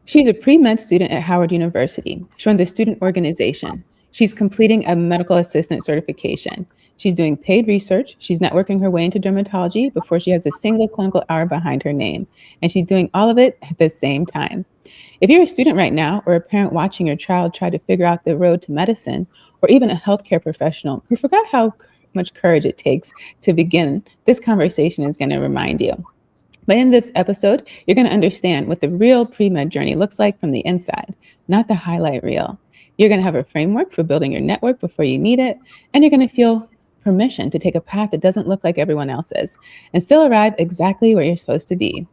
She's a pre-med student at Howard University. She runs a student organization. She's completing a medical assistant certification. She's doing paid research. She's networking her way into dermatology before she has a single clinical hour behind her name. And she's doing all of it at the same time. If you're a student right now or a parent watching your child try to figure out the road to medicine, or even a healthcare professional who forgot how much courage it takes to begin, this conversation is going to remind you. But in this episode, you're going to understand what the real pre-med journey looks like from the inside, not the highlight reel. You're going to have a framework for building your network before you need it, and you're going to feel permission to take a path that doesn't look like everyone else's and still arrive exactly where you're supposed to be.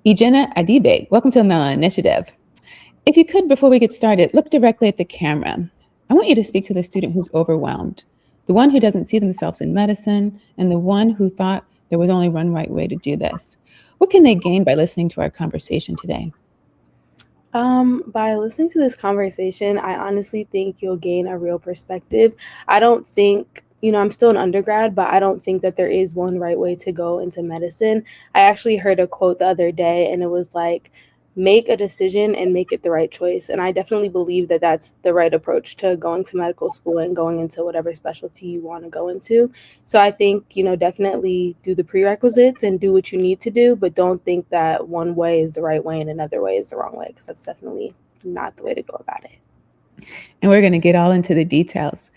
Ijenna Adibe, welcome to the Melanin Initiative. If you could, before we get started, look directly at the camera. I want you to speak to the student who's overwhelmed, the one who doesn't see themselves in medicine, and the one who thought there was only one right way to do this. What can they gain by listening to our conversation today? By listening to this conversation, I honestly think you'll gain a real perspective. I don't think, I'm still an undergrad, but I don't think that there is one right way to go into medicine. I actually heard a quote the other day, and it was like, make a decision and make it the right choice. And I definitely believe that that's the right approach to going to medical school and going into whatever specialty you want to go into. So I think, definitely do the prerequisites and do what you need to do, but don't think that one way is the right way and another way is the wrong way, because that's definitely not the way to go about it. And we're going to get all into the details.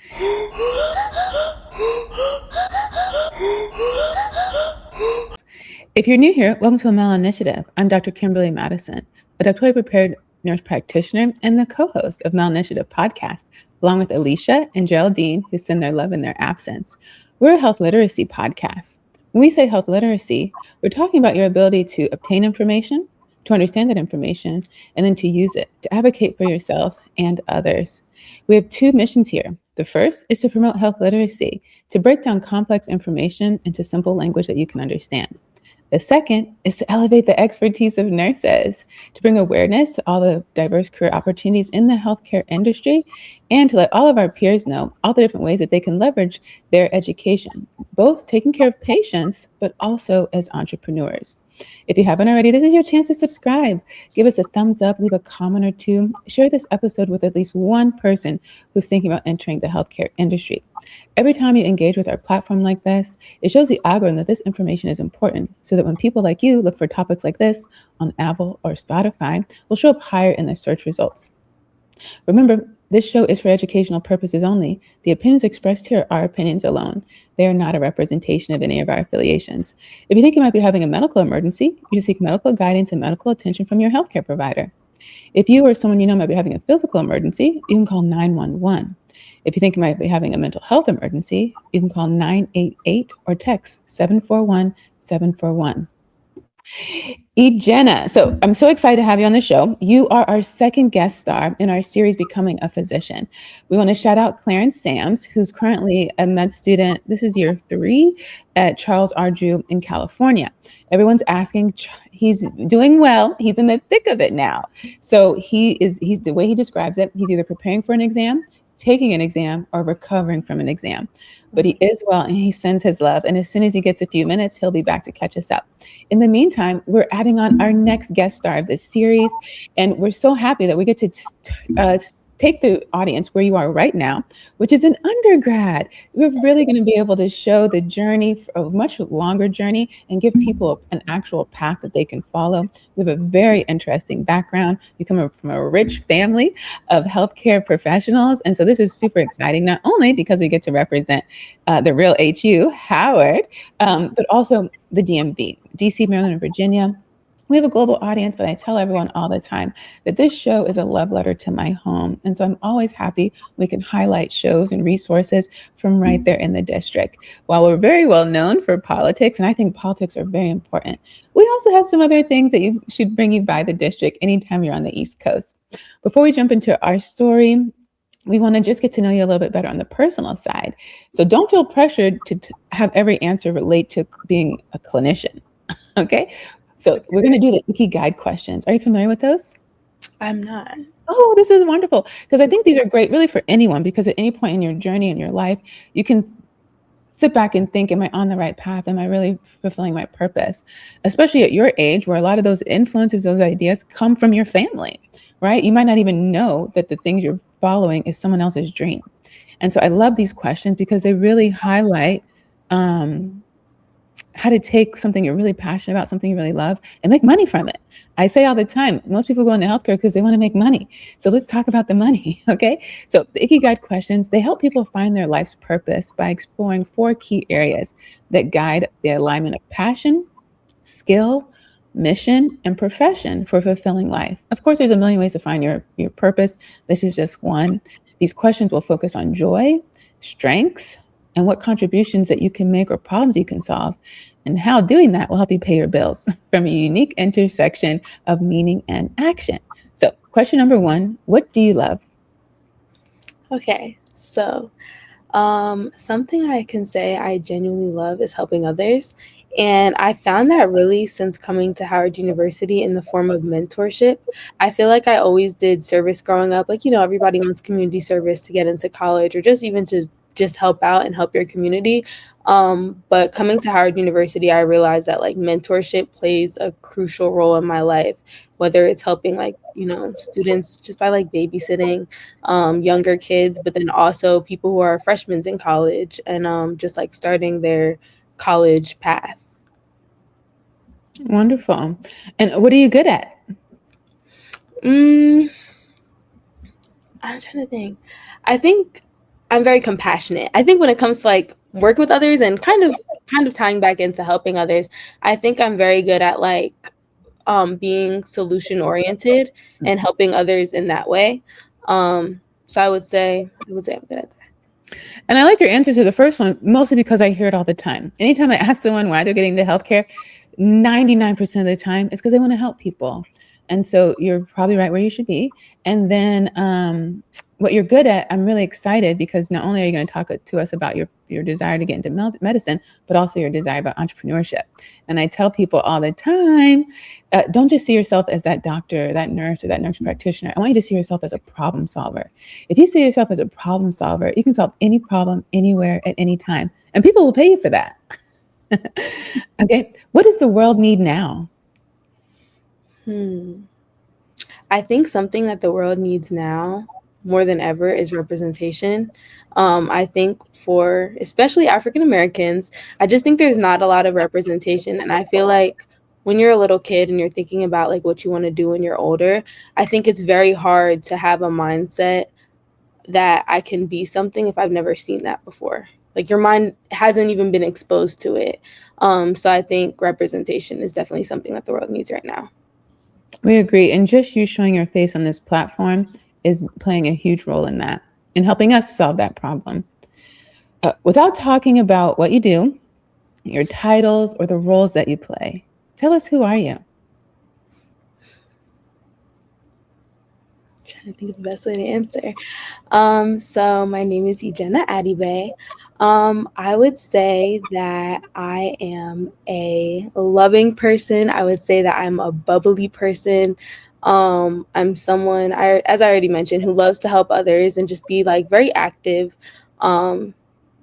If you're new here, welcome to the Melanin Initiative. I'm Dr. Kimberly Madison, a doctorally prepared nurse practitioner and the co-host of Melanin Initiative Podcast, along with Alicia and Geraldine, who send their love in their absence. We're a health literacy podcast. When we say health literacy, we're talking about your ability to obtain information, to understand that information, and then to use it, to advocate for yourself and others. We have two missions here. The first is to promote health literacy, to break down complex information into simple language that you can understand. The second is to elevate the expertise of nurses, to bring awareness to all the diverse career opportunities in the healthcare industry, and to let all of our peers know all the different ways that they can leverage their education, both taking care of patients, but also as entrepreneurs. If you haven't already, this is your chance to subscribe. Give us a thumbs up, leave a comment or two, share this episode with at least one person who's thinking about entering the healthcare industry. Every time you engage with our platform like this, it shows the algorithm that this information is important, so that when people like you look for topics like this on Apple or Spotify, we'll show up higher in the search results. Remember, this show is for educational purposes only. The opinions expressed here are opinions alone. They are not a representation of any of our affiliations. If you think you might be having a medical emergency, you should seek medical guidance and medical attention from your healthcare provider. If you or someone you know might be having a physical emergency, you can call 911. If you think you might be having a mental health emergency, you can call 988 or text 741-741. Ijenna, so I'm so excited to have you on the show. You are our second guest star in our series, Becoming a Physician. We want to shout out Clarence Sams, who's currently a med student. This is year 3 at Charles R. Drew in California. Everyone's asking, he's doing well. He's in the thick of it now. So he's the way he describes it, he's either preparing for an exam, taking an exam, or recovering from an exam. But he is well, and he sends his love. And as soon as he gets a few minutes, he'll be back to catch us up. In the meantime, we're adding on our next guest star of this series. And we're so happy that we get to take the audience where you are right now, which is an undergrad. We're really going to be able to show the journey, a much longer journey, and give people an actual path that they can follow. We have a very interesting background. You come from a rich family of healthcare professionals. And so this is super exciting, not only because we get to represent the real HU, Howard, but also the DMV, DC, Maryland, and Virginia. We have a global audience, but I tell everyone all the time that this show is a love letter to my home. And so I'm always happy we can highlight shows and resources from right there in the district. While we're very well known for politics, and I think politics are very important, we also have some other things that should bring you by the district anytime you're on the East Coast. Before we jump into our story, we want to just get to know you a little bit better on the personal side. So don't feel pressured to have every answer relate to being a clinician, okay? So we're going to do the Ikigai questions. Are you familiar with those? I'm not. Oh, this is wonderful, because I think these are great really for anyone, because at any point in your journey in your life, you can sit back and think, am I on the right path? Am I really fulfilling my purpose? Especially at your age, where a lot of those influences, those ideas come from your family, right? You might not even know that the things you're following is someone else's dream. And so I love these questions because they really highlight how to take something you're really passionate about, something you really love, and make money from it. I say all the time, most people go into healthcare because they want to make money. So let's talk about the money, okay? So the Ikigai questions, they help people find their life's purpose by exploring 4 key areas that guide the alignment of passion, skill, mission, and profession for fulfilling life. Of course, there's a million ways to find your purpose. This is just one. These questions will focus on joy, strengths, and what contributions that you can make or problems you can solve, and how doing that will help you pay your bills from a unique intersection of meaning and action. So question number 1, what do you love? Okay, so something I can say I genuinely love is helping others. And I found that really since coming to Howard University in the form of mentorship. I feel like I always did service growing up. Like, everybody wants community service to get into college or just even to just help out and help your community. But coming to Howard University, I realized that like mentorship plays a crucial role in my life, whether it's helping like, students just by like babysitting younger kids, but then also people who are freshmen in college and just like starting their college path. Wonderful. And what are you good at? I'm trying to think. I think I'm very compassionate. I think when it comes to like working with others and kind of tying back into helping others, I think I'm very good at like being solution oriented and helping others in that way. So I would say I'm good at that. And I like your answer to the first one, mostly because I hear it all the time. Anytime I ask someone why they're getting into healthcare, 99% of the time it's because they want to help people. And so you're probably right where you should be. And then what you're good at, I'm really excited because not only are you going to talk to us about your desire to get into medicine, but also your desire about entrepreneurship. And I tell people all the time, don't just see yourself as that doctor, that nurse, or that nurse practitioner. I want you to see yourself as a problem solver. If you see yourself as a problem solver, you can solve any problem anywhere at any time. And people will pay you for that. Okay. What does the world need now? I think something that the world needs now more than ever is representation. I think for especially African Americans, I just think there's not a lot of representation. And I feel like when you're a little kid and you're thinking about like what you want to do when you're older, I think it's very hard to have a mindset that I can be something if I've never seen that before. Like your mind hasn't even been exposed to it. So I think representation is definitely something that the world needs right now. We agree. And just you showing your face on this platform is playing a huge role in that, in helping us solve that problem. Without talking about what you do, your titles, or the roles that you play, tell us, who are you? Trying to think of the best way to answer. So my name is Ijenna Adibe. I would say that I am a loving person. I would say that I'm a bubbly person. I'm someone, as I already mentioned, who loves to help others and just be like very active.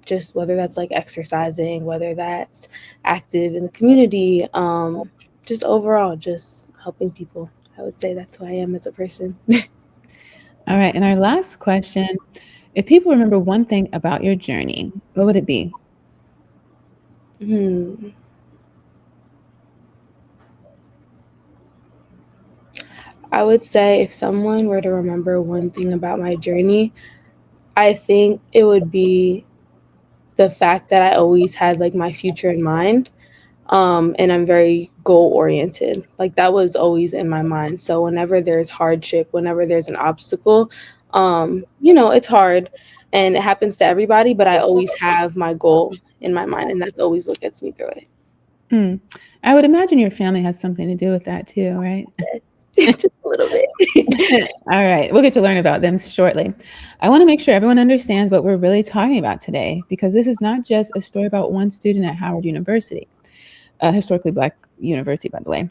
Just whether that's like exercising, whether that's active in the community, just overall, just helping people. I would say that's who I am as a person. All right. And our last question, if people remember one thing about your journey, what would it be? I would say if someone were to remember one thing about my journey, I think it would be the fact that I always had like my future in mind. And I'm very goal oriented. Like that was always in my mind. So whenever there's hardship, whenever there's an obstacle, it's hard and it happens to everybody, but I always have my goal in my mind and that's always what gets me through it. I would imagine your family has something to do with that too, right? Yes, just a little bit. All right. We'll get to learn about them shortly. I want to make sure everyone understands what we're really talking about today, because this is not just a story about one student at Howard University. Historically Black university, by the way.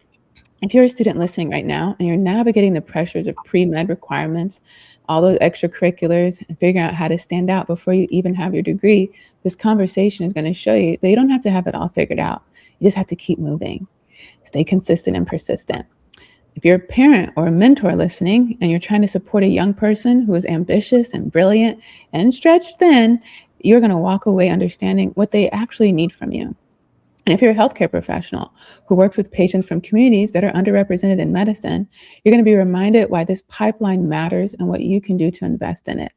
If you're a student listening right now and you're navigating the pressures of pre-med requirements, all those extracurriculars, and figuring out how to stand out before you even have your degree, this conversation is going to show you that you don't have to have it all figured out. You just have to keep moving, stay consistent and persistent. If you're a parent or a mentor listening and you're trying to support a young person who is ambitious and brilliant and stretched thin, you're going to walk away understanding what they actually need from you. And if you're a healthcare professional who works with patients from communities that are underrepresented in medicine, you're going to be reminded why this pipeline matters and what you can do to invest in it.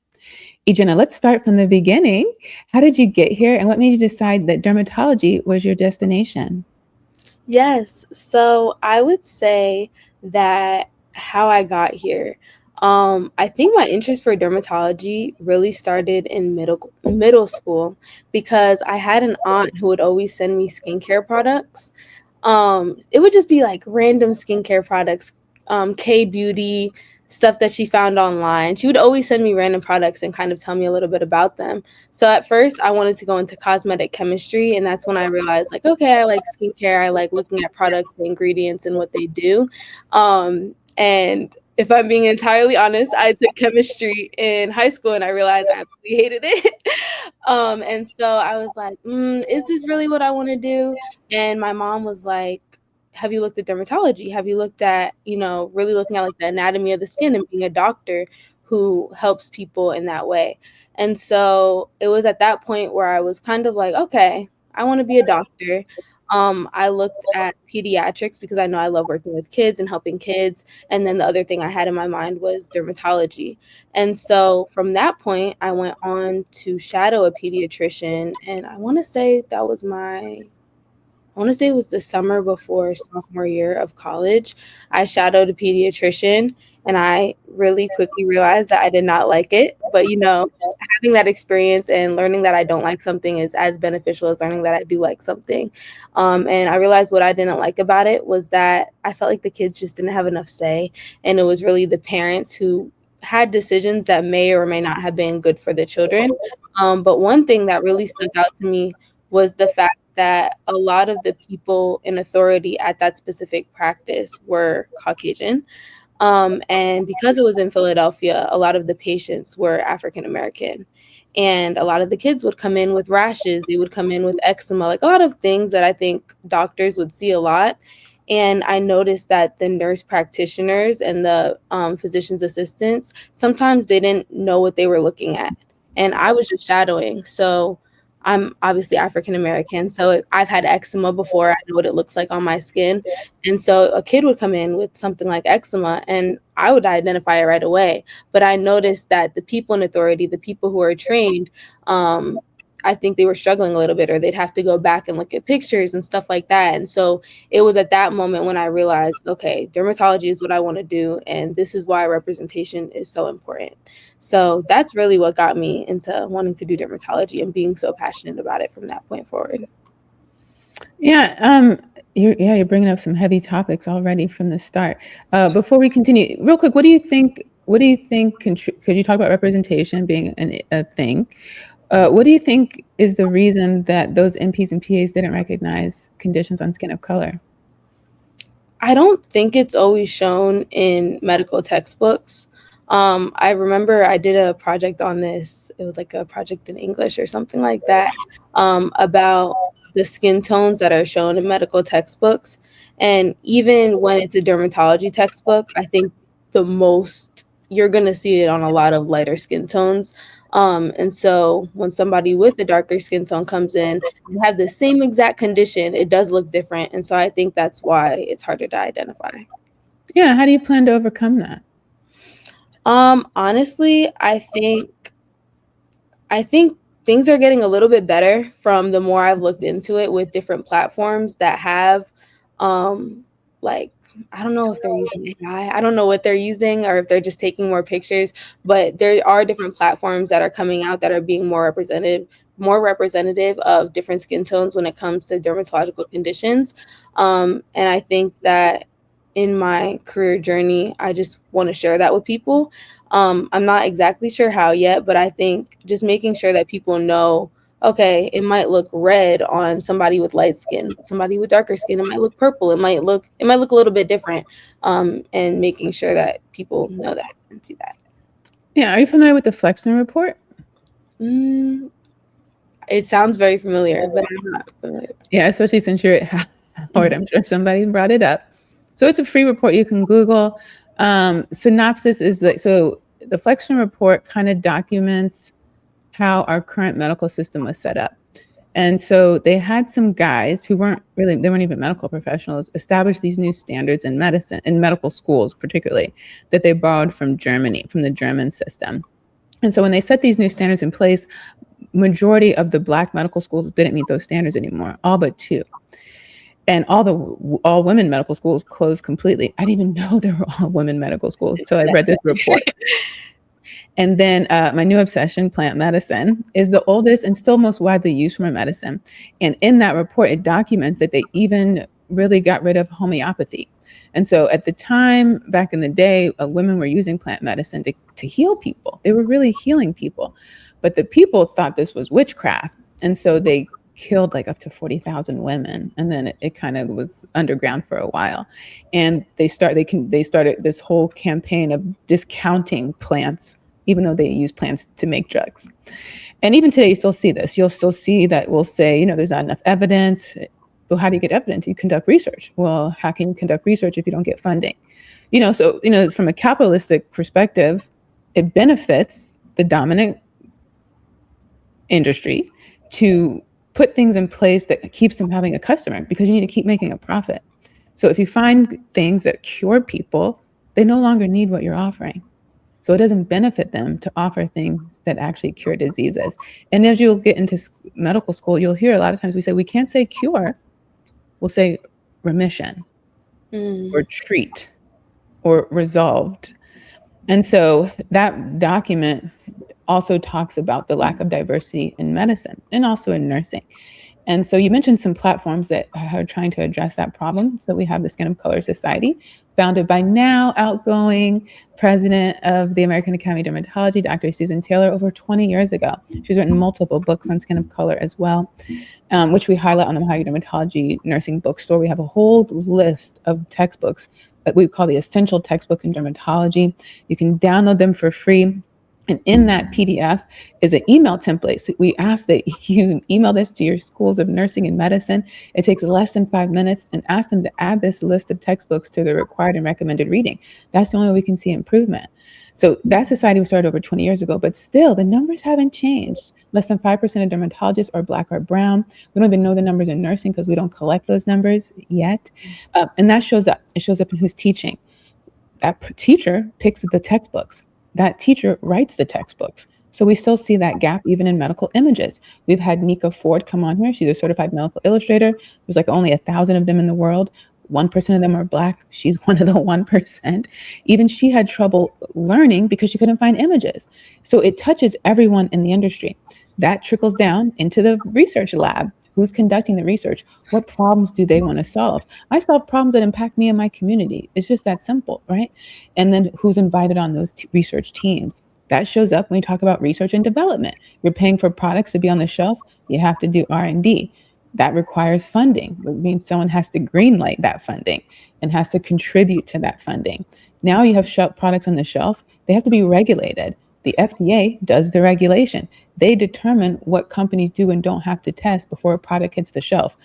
Ijenna, let's start from the beginning. How did you get here and what made you decide that dermatology was your destination? Yes, so I would say that how I got here. I think my interest for dermatology really started in middle school because I had an aunt who would always send me skincare products. It would just be like random skincare products, K-beauty, stuff that she found online. She would always send me random products and kind of tell me a little bit about them. So at first I wanted to go into cosmetic chemistry, and that's when I realized like, okay, I like skincare. I like looking at products, the ingredients and what they do. And if I'm being entirely honest, I took chemistry in high school and I realized I absolutely hated it. And so I was like, is this really what I want to do? And my mom was like, have you looked at dermatology? Have you looked at, really looking at like the anatomy of the skin and being a doctor who helps people in that way? And so it was at that point where I was kind of like, okay, I want to be a doctor. I looked at pediatrics because I know I love working with kids and helping kids. And then the other thing I had in my mind was dermatology. And so from that point, I went on to shadow a pediatrician. And I want to say it was the summer before sophomore year of college. I shadowed a pediatrician and I really quickly realized that I did not like it. But, having that experience and learning that I don't like something is as beneficial as learning that I do like something. And I realized what I didn't like about it was that I felt like the kids just didn't have enough say. And it was really the parents who had decisions that may or may not have been good for the children. But one thing that really stuck out to me was the fact that a lot of the people in authority at that specific practice were Caucasian. And because it was in Philadelphia, a lot of the patients were African American. And a lot of the kids would come in with rashes. They would come in with eczema, like a lot of things that I think doctors would see a lot. And I noticed that the nurse practitioners and the physician's assistants, sometimes they didn't know what they were looking at. And I was just shadowing. So I'm obviously African American, so I've had eczema before. I know what it looks like on my skin. And so a kid would come in with something like eczema and I would identify it right away. But I noticed that the people in authority, the people who are trained, I think they were struggling a little bit, or they'd have to go back and look at pictures and stuff like that. And so it was at that moment when I realized, okay, dermatology is what I want to do. And this is why representation is so important. So that's really what got me into wanting to do dermatology and being so passionate about it from that point forward. Yeah, you're bringing up some heavy topics already from the start. Before we continue, real quick, what do you think? Could you talk about representation being a thing? What do you think is the reason that those NPs and PAs didn't recognize conditions on skin of color? I don't think it's always shown in medical textbooks. I remember I did a project on this. It was like a project in English or something like that, about the skin tones that are shown in medical textbooks. And even when it's a dermatology textbook, I think the most you're going to see it on a lot of lighter skin tones. And so when somebody with a darker skin tone comes in and have the same exact condition, it does look different. And so I think that's why it's harder to identify. Yeah, how do you plan to overcome that? Honestly, I think things are getting a little bit better from the more I've looked into it with different platforms that have like, I don't know if they're using AI. I don't know what they're using or if they're just taking more pictures, but there are different platforms that are coming out that are being more representative of different skin tones when it comes to dermatological conditions. And I think that in my career journey, I just want to share that with people. I'm not exactly sure how yet, but I think just making sure that people know, okay, it might look red on somebody with light skin, somebody with darker skin, it might look purple, it might look a little bit different, and making sure that people know that and see that. Yeah, are you familiar with the Flexner report? It sounds very familiar, but I'm not familiar. Yeah, especially since you're at Howard, I'm sure somebody brought it up. So it's a free report you can Google. Synopsis is like, so the Flexner report kind of documents how our current medical system was set up. And so they had some guys who weren't even medical professionals, establish these new standards in medicine, in medical schools particularly, that they borrowed from Germany, from the German system. And so when they set these new standards in place, majority of the Black medical schools didn't meet those standards anymore, all but 2. And all women medical schools closed completely. I didn't even know there were all women medical schools until I read this report. And then my new obsession, plant medicine, is the oldest and still most widely used form of medicine. And in that report, it documents that they even really got rid of homeopathy. And so at the time, back in the day, women were using plant medicine to heal people. They were really healing people. But the people thought this was witchcraft. And so they killed like up to 40,000 women. And then it kind of was underground for a while. And they started this whole campaign of discounting plants, even though they use plants to make drugs. And even today, you still see this. You'll still see that we'll say, there's not enough evidence. Well, how do you get evidence? You conduct research. Well, how can you conduct research if you don't get funding? So from a capitalistic perspective, it benefits the dominant industry to put things in place that keeps them having a customer, because you need to keep making a profit. So if you find things that cure people, they no longer need what you're offering. So it doesn't benefit them to offer things that actually cure diseases. And as you'll get into medical school, you'll hear a lot of times we say, we can't say cure. We'll say remission or treat or resolved. And so that document also talks about the lack of diversity in medicine and also in nursing. And so you mentioned some platforms that are trying to address that problem. So we have the Skin of Color Society, founded by now outgoing president of the American Academy of Dermatology, Dr. Susan Taylor, over 20 years ago. She's written multiple books on skin of color as well, which we highlight on the Mahogany Dermatology Nursing Bookstore. We have a whole list of textbooks that we call the Essential Textbook in Dermatology. You can download them for free. And in that PDF is an email template. So we ask that you email this to your schools of nursing and medicine. It takes less than 5 minutes, and ask them to add this list of textbooks to the required and recommended reading. That's the only way we can see improvement. So that society was started over 20 years ago, but still the numbers haven't changed. Less than 5% of dermatologists are Black or brown. We don't even know the numbers in nursing because we don't collect those numbers yet. And that shows up. It shows up in who's teaching. That teacher picks the textbooks. That teacher writes the textbooks. So we still see that gap even in medical images. We've had Nika Ford come on here. She's a certified medical illustrator. There's like only 1,000 of them in the world. 1% of them are Black. She's one of the 1%. Even she had trouble learning because she couldn't find images. So it touches everyone in the industry. That trickles down into the research lab. Who's conducting the research? What problems do they want to solve? I solve problems that impact me and my community. It's just that simple, right? And then who's invited on those research teams? That shows up when we talk about research and development. You're paying for products to be on the shelf. You have to do R&D. That requires funding. It means someone has to greenlight that funding and has to contribute to that funding. Now you have products on the shelf. They have to be regulated. The FDA does the regulation. They determine what companies do and don't have to test before a product hits the shelf,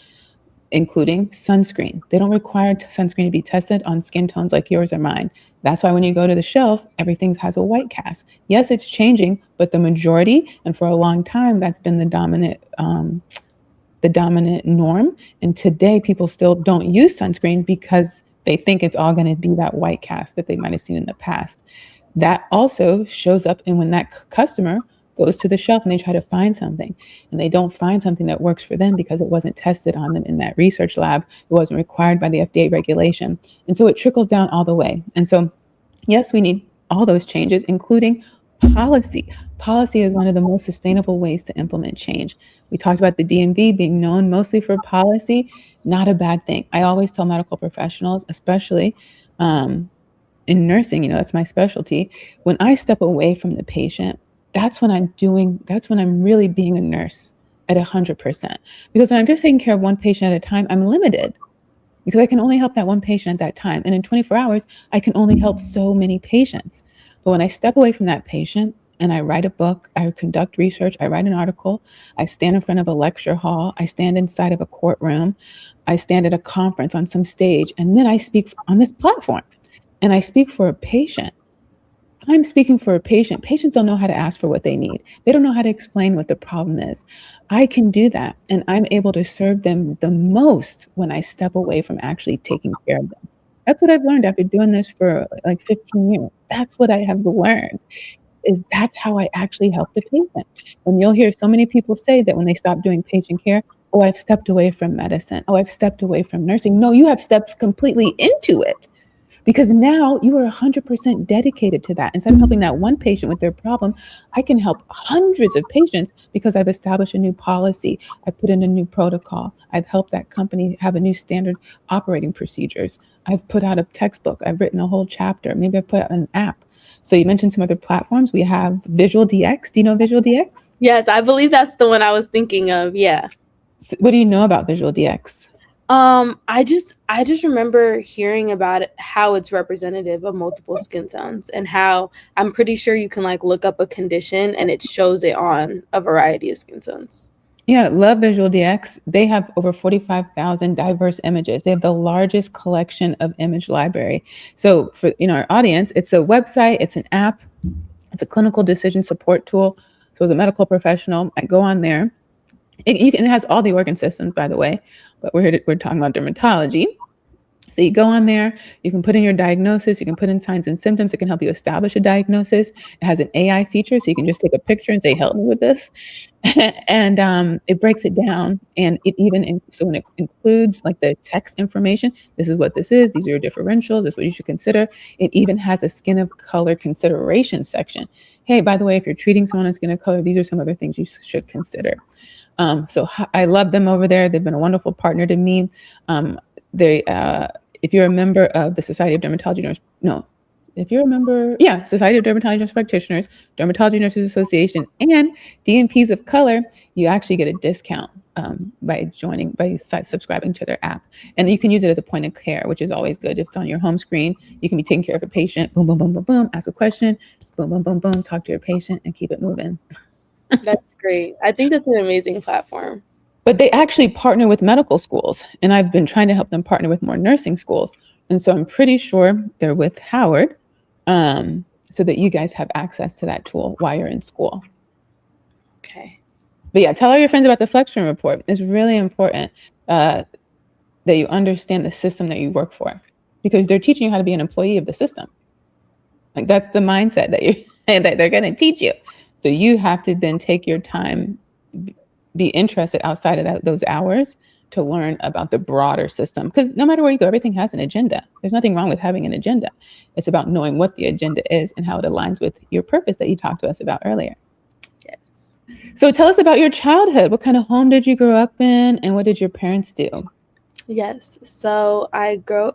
including sunscreen. They don't require sunscreen to be tested on skin tones like yours or mine. That's why when you go to the shelf, everything has a white cast. Yes, it's changing, but the majority, and for a long time, that's been the dominant norm. And today, people still don't use sunscreen because they think it's all going to be that white cast that they might have seen in the past. That also shows up in when that customer goes to the shelf and they try to find something and they don't find something that works for them because it wasn't tested on them in that research lab. It wasn't required by the FDA regulation. And so it trickles down all the way. And so, yes, we need all those changes, including policy. Policy is one of the most sustainable ways to implement change. We talked about the DMV being known mostly for policy, not a bad thing. I always tell medical professionals, especially in nursing, that's my specialty. When I step away from the patient, that's when I'm really being a nurse at 100%. Because when I'm just taking care of one patient at a time, I'm limited because I can only help that one patient at that time. And in 24 hours, I can only help so many patients. But when I step away from that patient and I write a book, I conduct research, I write an article, I stand in front of a lecture hall, I stand inside of a courtroom, I stand at a conference on some stage, and then I speak on this platform and I speak for a patient. I'm speaking for a patient. Patients don't know how to ask for what they need. They don't know how to explain what the problem is. I can do that, and I'm able to serve them the most when I step away from actually taking care of them. That's what I've learned after doing this for like 15 years. That's what I have learned, is that's how I actually help the patient. And you'll hear so many people say that when they stop doing patient care, oh, I've stepped away from medicine. Oh, I've stepped away from nursing. No, you have stepped completely into it. Because now you are 100% dedicated to that. Instead of helping that one patient with their problem, I can help hundreds of patients because I've established a new policy. I put in a new protocol. I've helped that company have a new standard operating procedures. I've put out a textbook. I've written a whole chapter. Maybe I put out an app. So you mentioned some other platforms. We have VisualDx. Do you know VisualDx? Yes, I believe that's the one I was thinking of. Yeah. What do you know about VisualDx? I just remember hearing about it, how it's representative of multiple skin tones, and how I'm pretty sure you can like look up a condition and it shows it on a variety of skin tones. Yeah, love VisualDx. They have over 45,000 diverse images. They have the largest collection of image library. So for our audience, it's a website, it's an app, it's a clinical decision support tool. So as a medical professional, I go on there. It has all the organ systems, by the way, but we're talking about dermatology. So you go on there, you can put in your diagnosis, you can put in signs and symptoms. It can help you establish a diagnosis. It has an AI feature, so you can just take a picture and say, help me with this. And it breaks it down. And it even, so when it includes like the text information, this is what this is, these are your differentials, this is what you should consider. It even has a skin of color consideration section. Hey, by the way, if you're treating someone on skin of color, these are some other things you should consider. So I love them over there. They've been a wonderful partner to me. If you're a member of the Society of Dermatology Nurse, no, if you're a member, Society of Dermatology Nurse Practitioners, Dermatology Nurses Association, and DNPs of Color, you actually get a discount by subscribing to their app. And you can use it at the point of care, which is always good. If it's on your home screen, you can be taking care of a patient, boom, boom, boom, boom, boom, ask a question, boom, boom, boom, boom, talk to your patient and keep it moving. That's great. I think that's an amazing platform. But they actually partner with medical schools, and I've been trying to help them partner with more nursing schools. And so I'm pretty sure they're with Howard, so that you guys have access to that tool while you're in school. Okay. But yeah, tell all your friends about the Flexner report. It's really important that you understand the system that you work for, because they're teaching you how to be an employee of the system. Like that's the mindset that they're going to teach you. So you have to then take your time, be interested outside of those hours to learn about the broader system. Because no matter where you go, everything has an agenda. There's nothing wrong with having an agenda. It's about knowing what the agenda is and how it aligns with your purpose that you talked to us about earlier. Yes. So tell us about your childhood. What kind of home did you grow up in, and what did your parents do? Yes. So I grew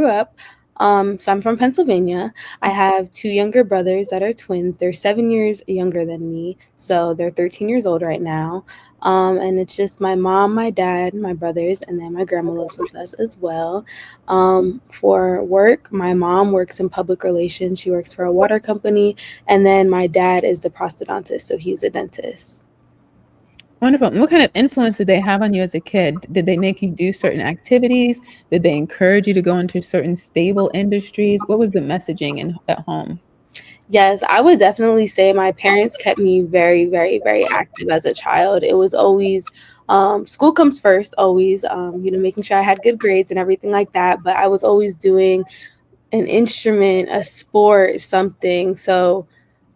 up. So I'm from Pennsylvania. I have two younger brothers that are twins. They're 7 years younger than me. So they're 13 years old right now. And it's just my mom, my dad, my brothers, and then my grandma lives with us as well. For work, my mom works in public relations. She works for a water company. And then my dad is the prosthodontist. So he's a dentist. Wonderful. And what kind of influence did they have on you as a kid? Did they make you do certain activities? Did they encourage you to go into certain stable industries? What was the messaging at home? Yes, I would definitely say my parents kept me very, very, very active as a child. It was always school comes first, always, making sure I had good grades and everything like that. But I was always doing an instrument, a sport, something. So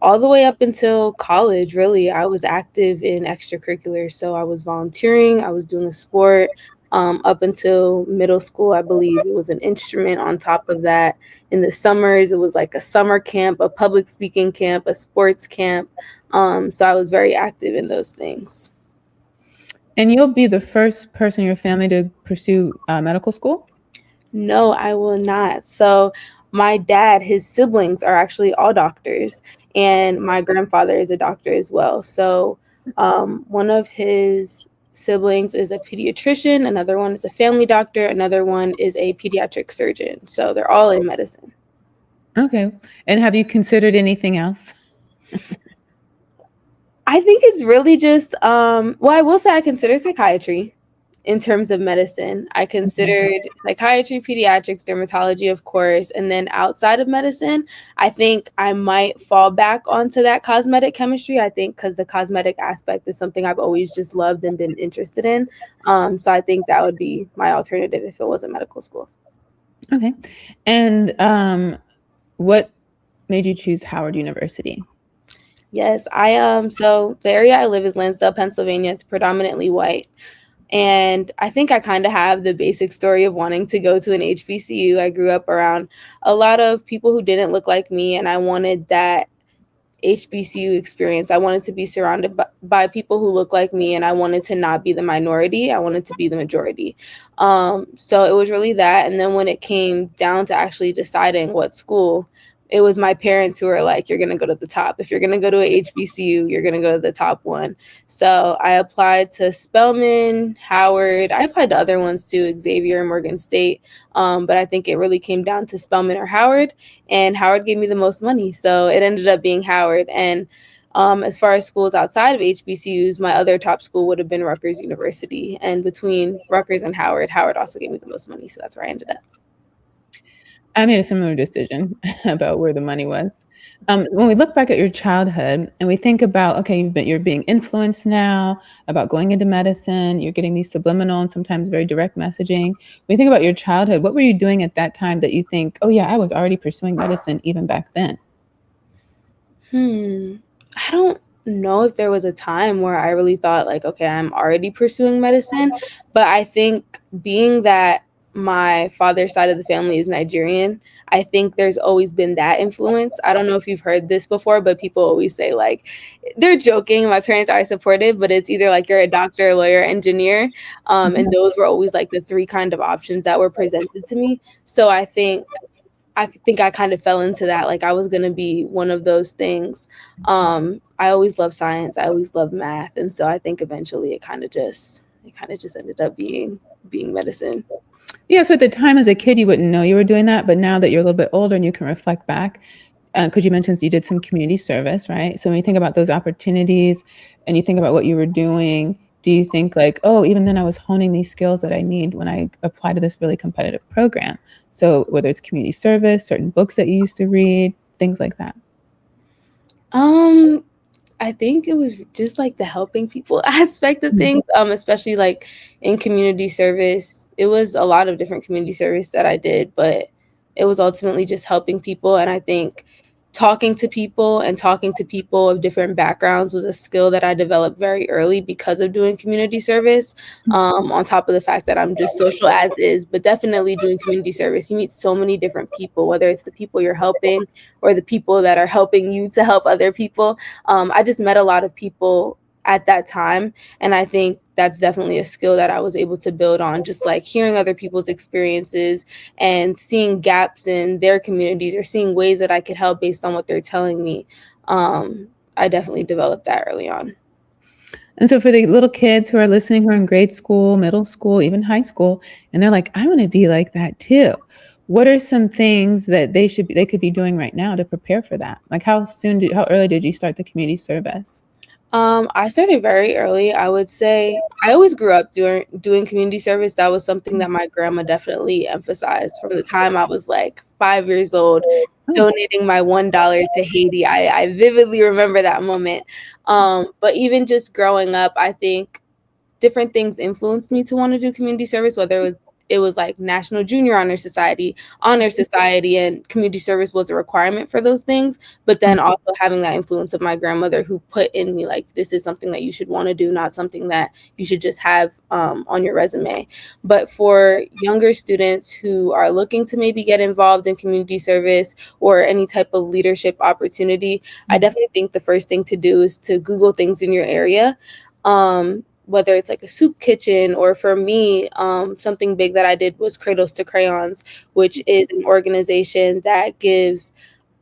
all the way up until college, really, I was active in extracurriculars. So I was volunteering, I was doing a sport. Up until middle school, I believe it was an instrument. On top of that, in the summers, it was like a summer camp, a public speaking camp, a sports camp. So I was very active in those things. And you'll be the first person in your family to pursue medical school? No, I will not. So my dad, his siblings are actually all doctors, and my grandfather is a doctor as well. So One of his siblings is a pediatrician, another one is a family doctor, another one is a pediatric surgeon. So they're all in medicine. Okay. And have you considered anything else? I think it's really just, well, I will say I consider psychiatry in terms of medicine. I considered psychiatry, pediatrics, dermatology, of course, and then outside of medicine, I think I might fall back onto that cosmetic chemistry. I think because the cosmetic aspect is something I've always just loved and been interested in. So I think that would be my alternative if it wasn't medical school. Okay. And what made you choose Howard University? Yes, so the area I live is Lansdale, Pennsylvania. It's predominantly white. And I think I kind of have the basic story of wanting to go to an HBCU. I grew up around a lot of people who didn't look like me, and I wanted that HBCU experience. I wanted to be surrounded by people who look like me, and I wanted to not be the minority. I wanted to be the majority. So it was really that. And then when it came down to actually deciding what school, it was my parents who were like, you're going to go to the top. If you're going to go to a HBCU, you're going to go to the top one. So I applied to Spelman, Howard. I applied to other ones too, Xavier, Morgan State. But I think it really came down to Spelman or Howard, and Howard gave me the most money. So it ended up being Howard. And as far as schools outside of HBCUs, my other top school would have been Rutgers University. And between Rutgers and Howard, Howard also gave me the most money. So that's where I ended up. I made a similar decision about where the money was. When we look back at your childhood and we think about, okay, you're being influenced now about going into medicine, you're getting these subliminal and sometimes very direct messaging. When you think about your childhood, what were you doing at that time that you think, oh yeah, I was already pursuing medicine even back then? I don't know if there was a time where I really thought like, okay, I'm already pursuing medicine, but I think being that my father's side of the family is Nigerian, I think there's always been that influence. I don't know if you've heard this before, but people always say like, they're joking. My parents are supportive, but it's either like you're a doctor, lawyer, engineer. And those were always like the three kind of options that were presented to me. So I think I kind of fell into that. Like I was going to be one of those things. I always loved science. I always loved math. And so I think eventually it kind of just ended up being medicine. Yeah, so at the time as a kid, you wouldn't know you were doing that, but now that you're a little bit older and you can reflect back, because you mentioned you did some community service, right? So when you think about those opportunities and you think about what you were doing, do you think like, oh, even then I was honing these skills that I need when I apply to this really competitive program? So whether it's community service, certain books that you used to read, things like that. I think it was just like the helping people aspect of things, especially like in community service. It was a lot of different community service that I did, but it was ultimately just helping people. And I think talking to people of different backgrounds was a skill that I developed very early because of doing community service. On top of the fact that I'm just social as is, but definitely doing community service, you meet so many different people, whether it's the people you're helping or the people that are helping you to help other people. I just met a lot of people at that time. And I think that's definitely a skill that I was able to build on, just like hearing other people's experiences and seeing gaps in their communities or seeing ways that I could help based on what they're telling me. I definitely developed that early on. And so for the little kids who are listening, who are in grade school, middle school, even high school, and they're like, I want to be like that too. What are some things that they could be doing right now to prepare for that? Like how early did you start the community service? I started very early. I would say I always grew up doing community service. That was something that my grandma definitely emphasized from the time I was like 5 years old, donating my $1 to Haiti. I vividly remember that moment. But even just growing up, I think different things influenced me to want to do community service, whether it was like National Junior Honor Society, and community service was a requirement for those things. But then also having that influence of my grandmother who put in me like, this is something that you should want to do, not something that you should just have on your resume. But for younger students who are looking to maybe get involved in community service or any type of leadership opportunity, I definitely think the first thing to do is to Google things in your area. Whether it's like a soup kitchen, or for me, something big that I did was Cradles to Crayons, which is an organization that gives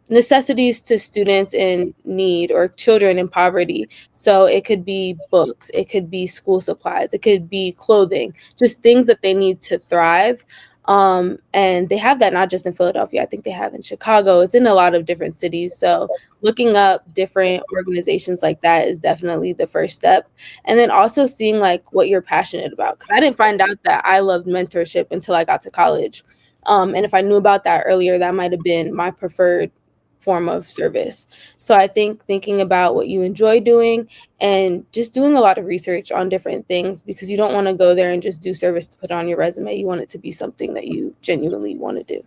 necessities to students in need or children in poverty. So it could be books, it could be school supplies, it could be clothing, just things that they need to thrive. And they have that not just in Philadelphia. I think they have in Chicago. It's in a lot of different cities. So looking up different organizations like that is definitely the first step. And then also seeing like what you're passionate about. Because I didn't find out that I loved mentorship until I got to college. And if I knew about that earlier, that might have been my preferred form of service. So I think thinking about what you enjoy doing and just doing a lot of research on different things, because you don't want to go there and just do service to put on your resume. You want it to be something that you genuinely want to do.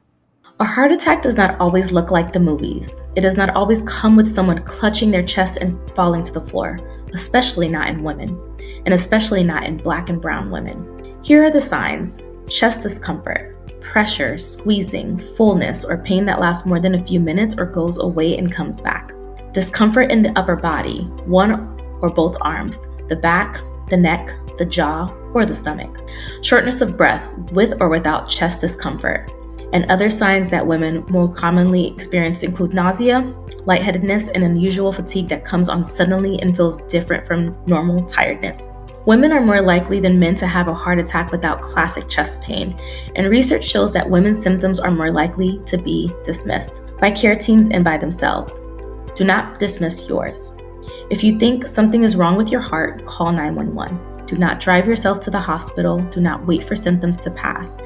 A heart attack does not always look like the movies. It does not always come with someone clutching their chest and falling to the floor, especially not in women, and especially not in Black and brown women. Here are the signs: chest discomfort, pressure, squeezing, fullness, or pain that lasts more than a few minutes or goes away and comes back. Discomfort in the upper body, one or both arms, the back, the neck, the jaw, or the stomach. Shortness of breath with or without chest discomfort. And other signs that women more commonly experience include nausea, lightheadedness, and unusual fatigue that comes on suddenly and feels different from normal tiredness. Women are more likely than men to have a heart attack without classic chest pain, and research shows that women's symptoms are more likely to be dismissed by care teams and by themselves. Do not dismiss yours. If you think something is wrong with your heart, call 911. Do not drive yourself to the hospital. Do not wait for symptoms to pass.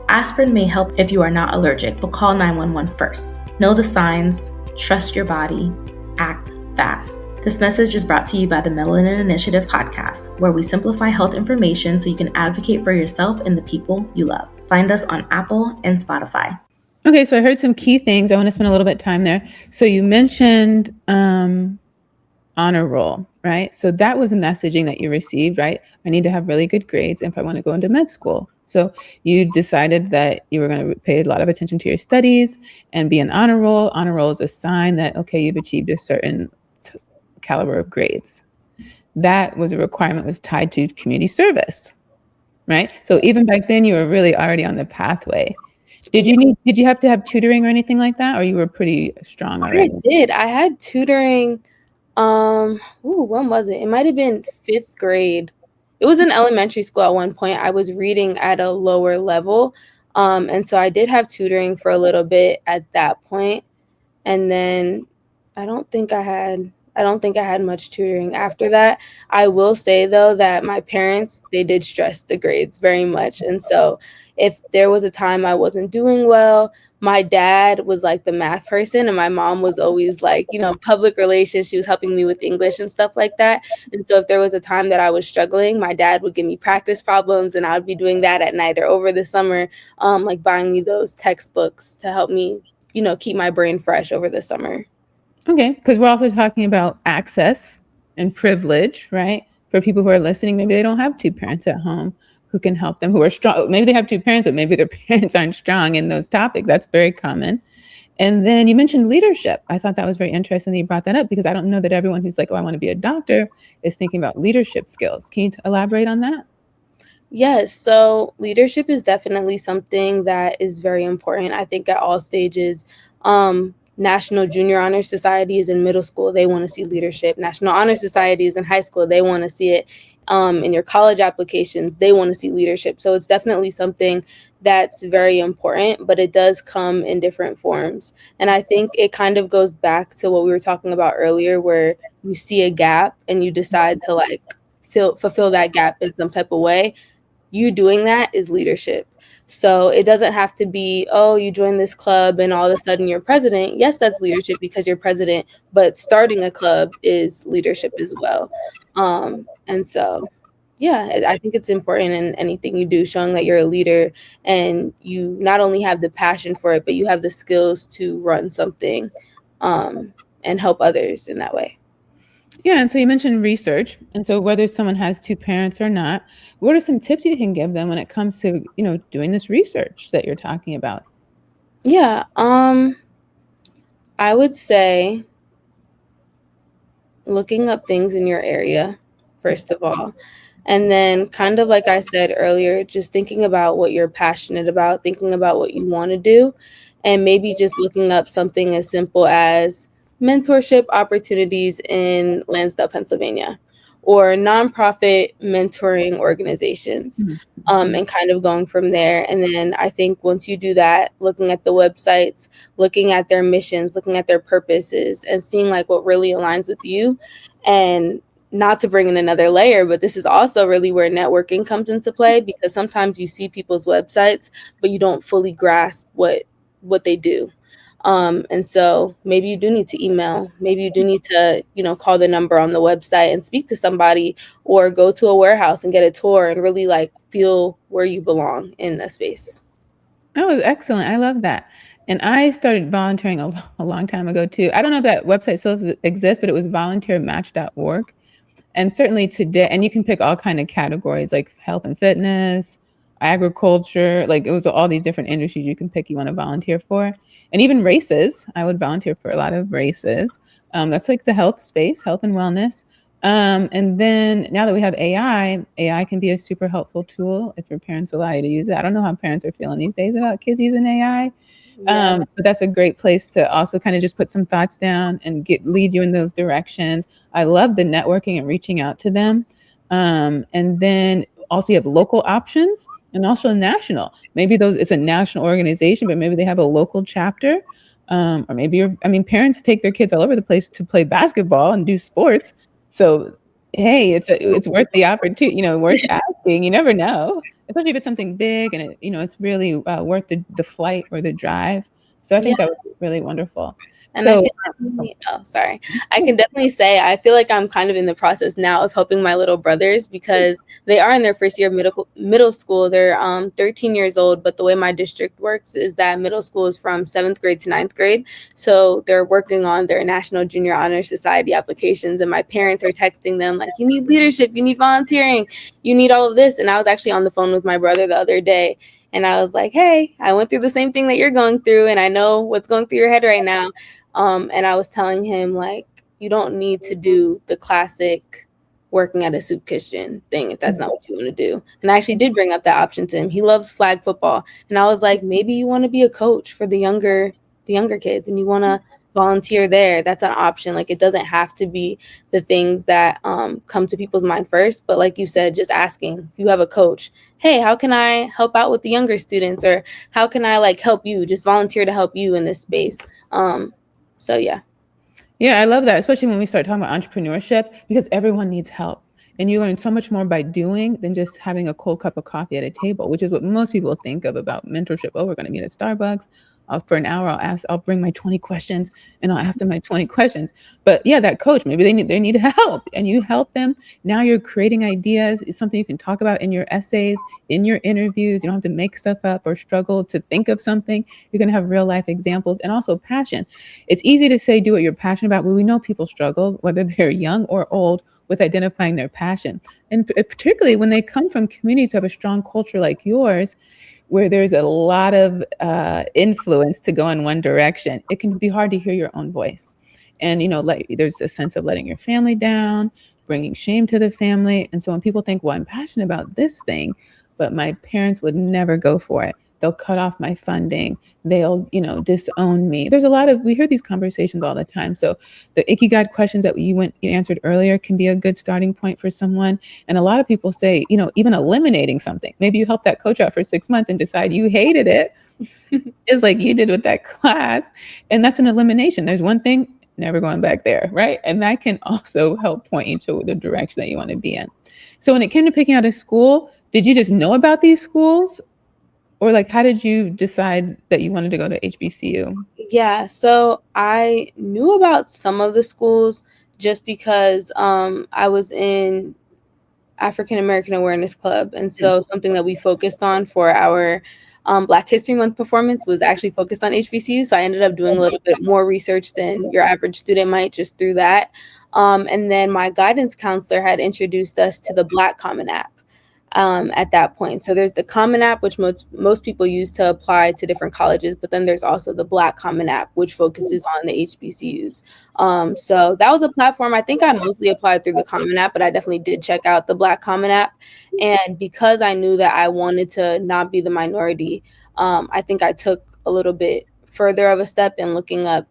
Aspirin may help if you are not allergic, but call 911 first. Know the signs, trust your body, act fast. This message is brought to you by the Melanin Initiative Podcast, where we simplify health information so you can advocate for yourself and the people you love. Find us on Apple and Spotify. Okay, so I heard some key things. I want to spend a little bit of time there. So you mentioned honor roll, right? So that was a messaging that you received, right? I need to have really good grades if I want to go into med school. So you decided that you were going to pay a lot of attention to your studies and be an honor roll. Honor roll is a sign that, okay, you've achieved a certain caliber of grades. That was a requirement, was tied to community service, right? So even back then you were really already on the pathway. Did you have to have tutoring or anything like that? Or you were pretty strong already? I did. I had tutoring. When was it? It might have been 5th grade. It was in elementary school at one point. I was reading at a lower level. And so I did have tutoring for a little bit at that point. And then I don't think I had much tutoring after that. I will say though that my parents, they did stress the grades very much. And so if there was a time I wasn't doing well, my dad was like the math person and my mom was always like, public relations. She was helping me with English and stuff like that. And so if there was a time that I was struggling, my dad would give me practice problems and I would be doing that at night or over the summer, like buying me those textbooks to help me, keep my brain fresh over the summer. Okay, because we're also talking about access and privilege, right? For people who are listening, maybe they don't have two parents at home who can help them, who are strong. Maybe they have two parents, but maybe their parents aren't strong in those topics. That's very common. And then you mentioned leadership. I thought that was very interesting that you brought that up, because I don't know that everyone who's like, oh, I want to be a doctor is thinking about leadership skills. Can you elaborate on that? Yes, so leadership is definitely something that is very important, I think, at all stages. National Junior Honor Society is in middle school. They want to see leadership. National Honor Society is in high school. They want to see it. In your college applications, they want to see leadership. So it's definitely something that's very important, but it does come in different forms. And I think it kind of goes back to what we were talking about earlier, where you see a gap and you decide to like fulfill that gap in some type of way. You doing that is leadership. So it doesn't have to be, oh, you join this club and all of a sudden you're president. Yes, that's leadership because you're president, but starting a club is leadership as well. And so, yeah, I think it's important in anything you do, showing that you're a leader and you not only have the passion for it, but you have the skills to run something and help others in that way. Yeah, and so you mentioned research. And so whether someone has two parents or not, what are some tips you can give them when it comes to, doing this research that you're talking about? Yeah, I would say looking up things in your area, first of all. And then kind of like I said earlier, just thinking about what you're passionate about, thinking about what you want to do. and maybe just looking up something as simple as mentorship opportunities in Lansdale, Pennsylvania, or nonprofit mentoring organizations, and kind of going from there. And then I think once you do that, looking at the websites, looking at their missions, looking at their purposes, and seeing like what really aligns with you. And not to bring in another layer, but this is also really where networking comes into play, because sometimes you see people's websites, but you don't fully grasp what they do. And so maybe you do need to email, maybe you do need to, call the number on the website and speak to somebody, or go to a warehouse and get a tour and really like feel where you belong in the space. That was excellent. I love that. And I started volunteering a long time ago too. I don't know if that website still exists, but it was volunteermatch.org. And certainly today, and you can pick all kind of categories like health and fitness, agriculture, like it was all these different industries you can pick you want to volunteer for. And even races. I would volunteer for a lot of races. That's like the health space, health and wellness. And then now that we have AI can be a super helpful tool if your parents allow you to use it. I don't know how parents are feeling these days about kids using AI. Yeah. But that's a great place to also kind of just put some thoughts down and lead you in those directions. I love the networking and reaching out to them. And then also you have local options and also national. Maybe it's a national organization, but maybe they have a local chapter. Or maybe parents take their kids all over the place to play basketball and do sports. So, hey, it's worth the opportunity, worth asking. You never know, especially if it's something big and it's really worth the flight or the drive. So I think that was really wonderful. And So, I can definitely say I feel like I'm kind of in the process now of helping my little brothers, because they are in their first year of middle school. They're 13 years old, but the way my district works is that middle school is from 7th grade to 9th grade. So they're working on their National Junior Honor Society applications, and my parents are texting them like, you need leadership, you need volunteering, you need all of this. And I was actually on the phone with my brother the other day, and I was like, hey, I went through the same thing that you're going through, and I know what's going through your head right now. And I was telling him, like, you don't need to do the classic working at a soup kitchen thing if that's not what you want to do. And I actually did bring up that option to him. He loves flag football. And I was like, maybe you want to be a coach for the younger kids and you want to volunteer there. That's an option. Like, it doesn't have to be the things that come to people's mind first. But like you said, just asking if you have a coach, hey, how can I help out with the younger students? Or how can I like help you? Just volunteer to help you in this space. So yeah. Yeah, I love that, especially when we start talking about entrepreneurship, because everyone needs help. And you learn so much more by doing than just having a cold cup of coffee at a table, which is what most people think of about mentorship. Oh, we're going to meet at Starbucks. For an hour, I'll bring my 20 questions and I'll ask them my 20 questions. But yeah, that coach, maybe they need help and you help them. Now you're creating ideas. It's something you can talk about in your essays, in your interviews. You don't have to make stuff up or struggle to think of something. You're going to have real life examples, and also passion. It's easy to say do what you're passionate about, but we know people struggle, whether they're young or old, with identifying their passion. And particularly when they come from communities that have a strong culture like yours, where there's a lot of influence to go in one direction, it can be hard to hear your own voice. And, there's a sense of letting your family down, bringing shame to the family. And so when people think, well, I'm passionate about this thing, but my parents would never go for it, they'll cut off my funding, they'll, disown me. We hear these conversations all the time. So the Ikigai questions that you answered earlier can be a good starting point for someone. And a lot of people say, even eliminating something. Maybe you help that coach out for 6 months and decide you hated it, just like you did with that class. And that's an elimination. There's one thing, never going back there, right? And that can also help point you to the direction that you want to be in. So when it came to picking out a school, did you just know about these schools? Or like, how did you decide that you wanted to go to HBCU? Yeah, so I knew about some of the schools just because I was in African American Awareness Club. And so something that we focused on for our Black History Month performance was actually focused on HBCU. So I ended up doing a little bit more research than your average student might just through that. And then my guidance counselor had introduced us to the Black Common App. At that point. So there's the Common App, which most people use to apply to different colleges, but then there's also the Black Common App, which focuses on the HBCUs. So that was a platform. I think I mostly applied through the Common App, but I definitely did check out the Black Common App. And because I knew that I wanted to not be the minority, I think I took a little bit further of a step in looking up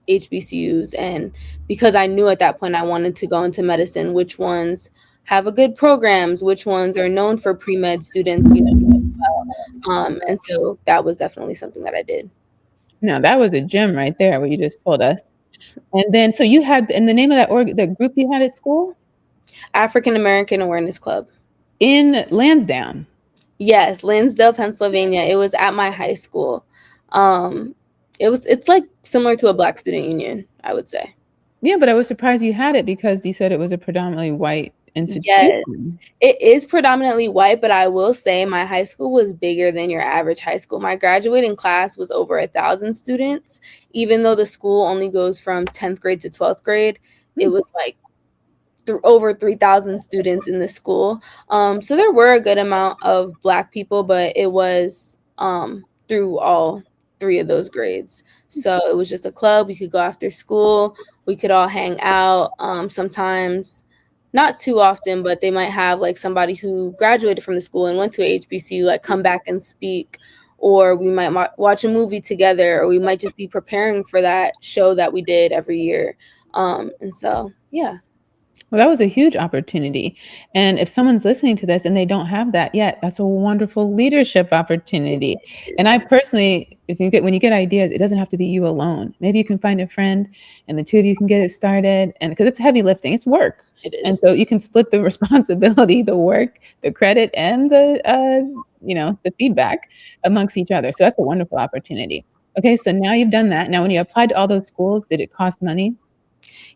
HBCUs, and because I knew at that point I wanted to go into medicine, which ones have a good programs, which ones are known for pre-med students, and so that was definitely something that I did. Now that was a gem right there, what you just told us. And then, so you had, and the name of that the group you had at school? African American Awareness Club. In Lansdowne? Yes, Lansdale, Pennsylvania. It was at my high school. It's like similar to a Black student union, I would say. Yeah, but I was surprised you had it because you said it was a predominantly white institution. Yes, it is predominantly white, but I will say my high school was bigger than your average high school. My graduating class was over 1,000 students, even though the school only goes from 10th grade to 12th grade. It was like over 3,000 students in the school. So there were a good amount of Black people, but it was through all 3 of those grades. So it was just a club. We could go after school. We could all hang out. Sometimes, not too often, but they might have like somebody who graduated from the school and went to a HBCU like come back and speak, or we might watch a movie together, or we might just be preparing for that show that we did every year. And so, yeah. Well, that was a huge opportunity. And if someone's listening to this and they don't have that yet, that's a wonderful leadership opportunity. And I personally, when you get ideas, it doesn't have to be you alone. Maybe you can find a friend and the 2 of you can get it started. And because it's heavy lifting, it's work. It is. And so you can split the responsibility, the work, the credit, and the feedback amongst each other. So that's a wonderful opportunity. Okay, so now you've done that. Now, when you applied to all those schools, did it cost money?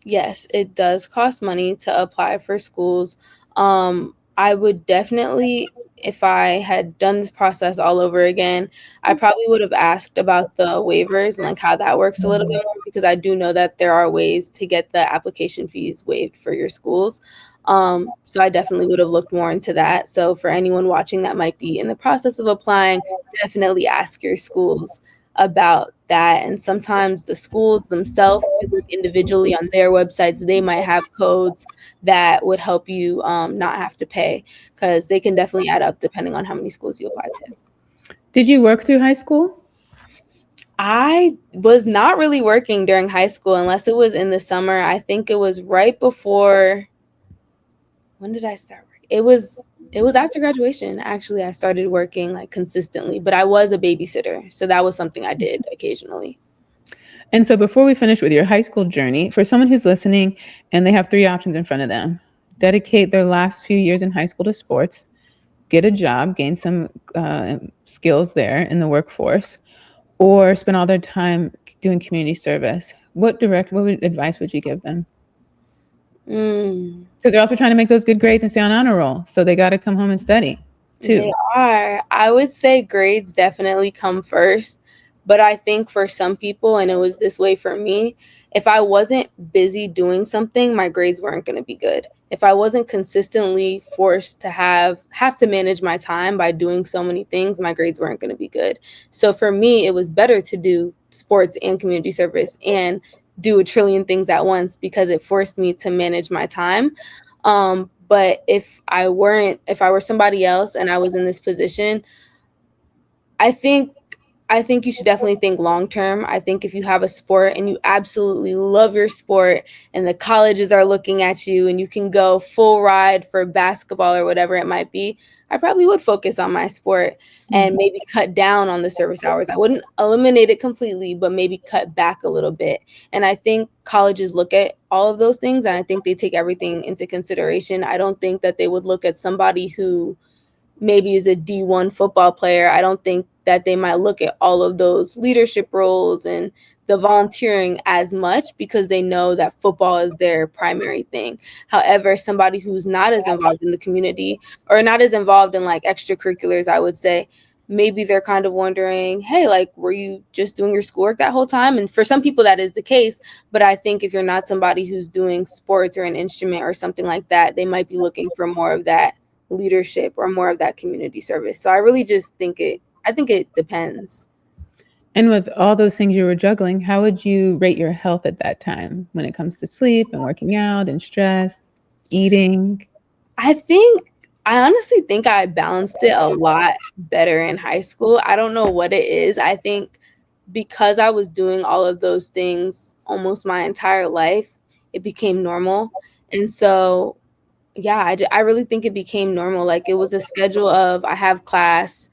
Yes, it does cost money to apply for schools. I would definitely, if I had done this process all over again, I probably would have asked about the waivers and like how that works a little bit more, because I do know that there are ways to get the application fees waived for your schools. So I definitely would have looked more into that. So for anyone watching that might be in the process of applying, definitely ask your schools about that. And sometimes the schools themselves, individually on their websites, they might have codes that would help you not have to pay, because they can definitely add up depending on how many schools you apply to. Did you work through high school? I was not really working during high school unless it was in the summer. I think it was right before, when did I start working? It was after graduation. Actually, I started working like consistently, but I was a babysitter. So that was something I did occasionally. And so before we finish with your high school journey, for someone who's listening and they have 3 options in front of them: dedicate their last few years in high school to sports, get a job, gain some skills there in the workforce, or spend all their time doing community service. What advice would you give them? Because they're also trying to make those good grades and stay on honor roll. So they got to come home and study too. They are. I would say grades definitely come first. But I think for some people, and it was this way for me, if I wasn't busy doing something, my grades weren't going to be good. If I wasn't consistently forced to have to manage my time by doing so many things, my grades weren't going to be good. So for me, it was better to do sports and community service and do a trillion things at once, because it forced me to manage my time. But if I were somebody else and I was in this position, I think you should definitely think long term. I think if you have a sport and you absolutely love your sport and the colleges are looking at you and you can go full ride for basketball or whatever it might be, I probably would focus on my sport and maybe cut down on the service hours. I wouldn't eliminate it completely, but maybe cut back a little bit. And I think colleges look at all of those things, and I think they take everything into consideration. I don't think that they would look at somebody who maybe is a D1 football player. I don't think that they might look at all of those leadership roles and the volunteering as much, because they know that football is their primary thing. However, somebody who's not as involved in the community or not as involved in like extracurriculars, I would say, maybe they're kind of wondering, hey, like, were you just doing your schoolwork that whole time? And for some people that is the case. But I think if you're not somebody who's doing sports or an instrument or something like that, they might be looking for more of that leadership or more of that community service. So I really just think it depends. And with all those things you were juggling, how would you rate your health at that time when it comes to sleep and working out and stress, eating? I honestly think I balanced it a lot better in high school. I don't know what it is. I think because I was doing all of those things almost my entire life, it became normal. And so, yeah, I really think it became normal. Like, it was a schedule of, I have class,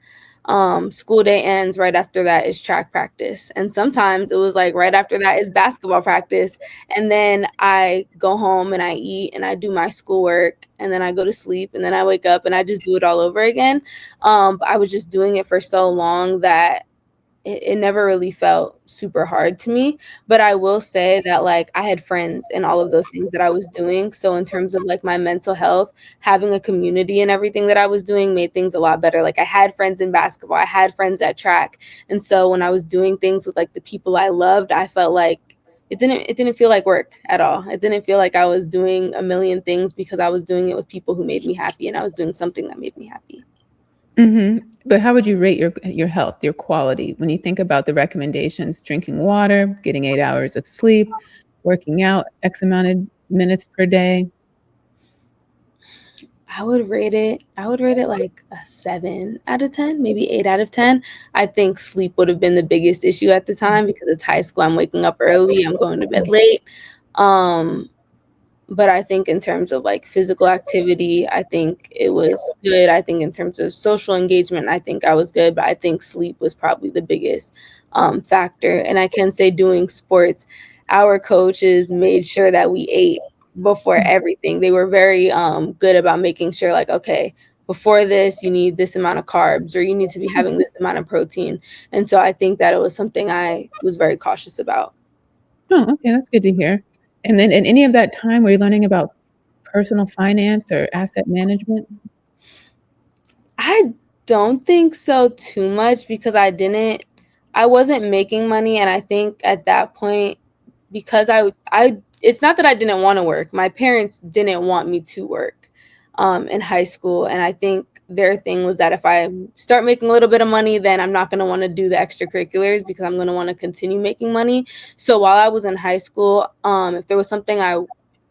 school day ends, right after that is track practice. And sometimes it was like right after that is basketball practice. And then I go home and I eat and I do my schoolwork and then I go to sleep and then I wake up and I just do it all over again. But I was just doing it for so long that it never really felt super hard to me. But I will say that, like, I had friends in all of those things that I was doing. So in terms of like my mental health, having a community and everything that I was doing made things a lot better. Like, I had friends in basketball, I had friends at track. And so when I was doing things with like the people I loved, I felt like it didn't feel like work at all. It didn't feel like I was doing a million things because I was doing it with people who made me happy and I was doing something that made me happy. But how would you rate your health, your quality, when you think about the recommendations? Drinking water, getting 8 hours of sleep, working out X amount of minutes per day? I would rate it like a 7 out of 10, maybe 8 out of 10. I think sleep would have been the biggest issue at the time because it's high school. I'm waking up early, I'm going to bed late. But I think in terms of like physical activity, I think it was good. I think in terms of social engagement, I think I was good. But I think sleep was probably the biggest factor. And I can say doing sports, our coaches made sure that we ate before everything. They were very good about making sure, like, okay, before this, you need this amount of carbs or you need to be having this amount of protein. And so I think that it was something I was very cautious about. Oh, okay, that's good to hear. And then in any of that time, were you learning about personal finance or asset management? I don't think so too much because I wasn't making money. And I think at that point, because it's not that I didn't want to work. My parents didn't want me to work in high school. And I think their thing was that if I start making a little bit of money, then I'm not going to want to do the extracurriculars because I'm going to want to continue making money. So while I was in high school, if there was something I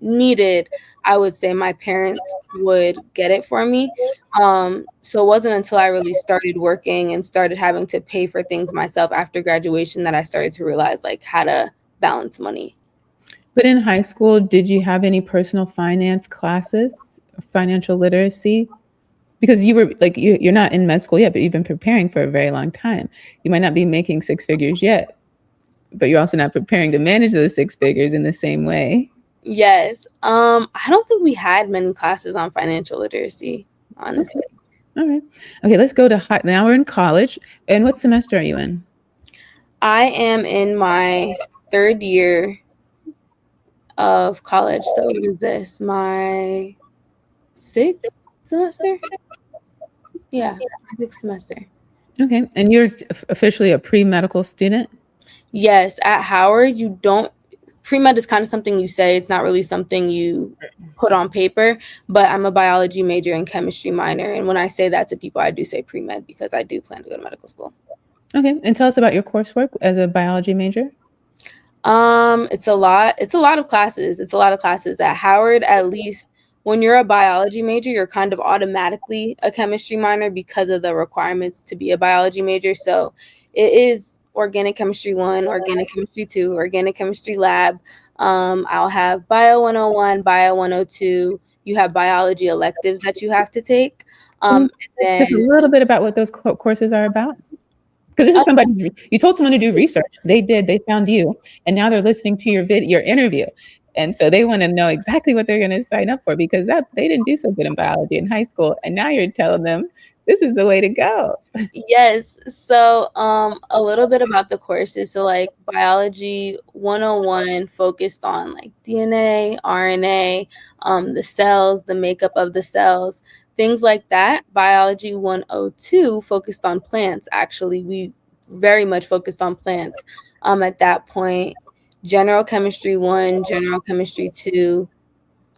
needed, I would say my parents would get it for me. So it wasn't until I really started working and started having to pay for things myself after graduation that I started to realize like how to balance money. But in high school, did you have any personal finance classes, financial literacy? Because you were like, you're not in med school yet, but you've been preparing for a very long time. You might not be making 6 figures yet, but you're also not preparing to manage those 6 figures in the same way. Yes. I don't think we had many classes on financial literacy, honestly. Okay. All right. Okay, let's go to now we're in college. And what semester are you in? I am in my 3rd year of college. So what is this? My 6th semester? Yeah, 6th semester. Okay. And you're officially a pre-medical student? Yes. At Howard, pre-med is kind of something you say. It's not really something you put on paper, but I'm a biology major and chemistry minor. And when I say that to people, I do say pre-med because I do plan to go to medical school. Okay. And tell us about your coursework as a biology major. It's a lot of classes. It's a lot of classes at Howard. At least when you're a biology major, you're kind of automatically a chemistry minor because of the requirements to be a biology major. So it is organic chemistry 1, organic chemistry 2, organic chemistry lab. I'll have bio 101, bio 102. You have biology electives that you have to take. And then just a little bit about what those courses are about. Because this is somebody, you told someone to do research. They did, they found you, and now they're listening to your interview. And so they want to know exactly what they're going to sign up for because they didn't do so good in biology in high school. And now you're telling them this is the way to go. Yes. So a little bit about the courses. So like biology 101 focused on like DNA, RNA, the cells, the makeup of the cells, things like that. Biology 102 focused on plants. Actually, we very much focused on plants at that point. General chemistry 1, general chemistry 2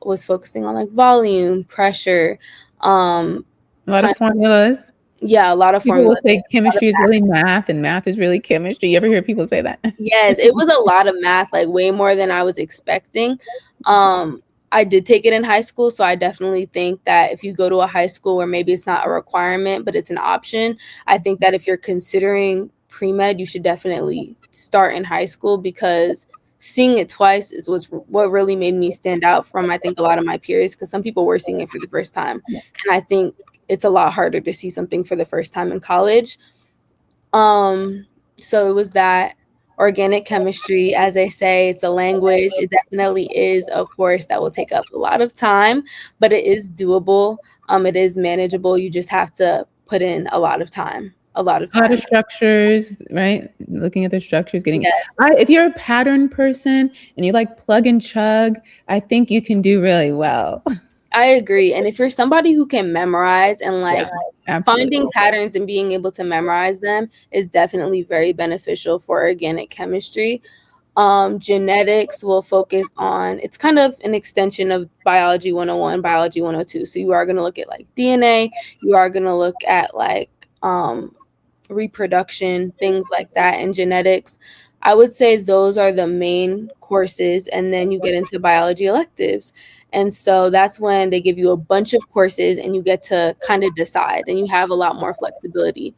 was focusing on like volume, pressure, a lot of formulas. Yeah, a lot of formulas. People will say chemistry is really math and math is really chemistry. You ever hear people say that? Yes, it was a lot of math, like way more than I was expecting. I did take it in high school, so I definitely think that if you go to a high school where maybe it's not a requirement, but it's an option, I think that if you're considering pre-med, you should definitely start in high school, because seeing it twice is what really made me stand out from, I think, a lot of my peers, because some people were seeing it for the first time. And I think it's a lot harder to see something for the first time in college. So it was that. Organic chemistry, as I say, it's a language. It definitely is a course that will take up a lot of time, but it is doable. It is manageable. You just have to put in a lot of time. A lot of structures, right? Looking at the structures, getting Yes. If you're a pattern person and you like plug and chug, I think you can do really well. I agree. And if you're somebody who can memorize and finding patterns and being able to memorize them is definitely very beneficial for organic chemistry. Genetics will focus on, it's kind of an extension of biology 101, biology 102. So you are going to look at like DNA, you are going to look at like reproduction, things like that in genetics. I would say those are the main courses, and then you get into biology electives. And so that's when they give you a bunch of courses and you get to kind of decide, and you have a lot more flexibility.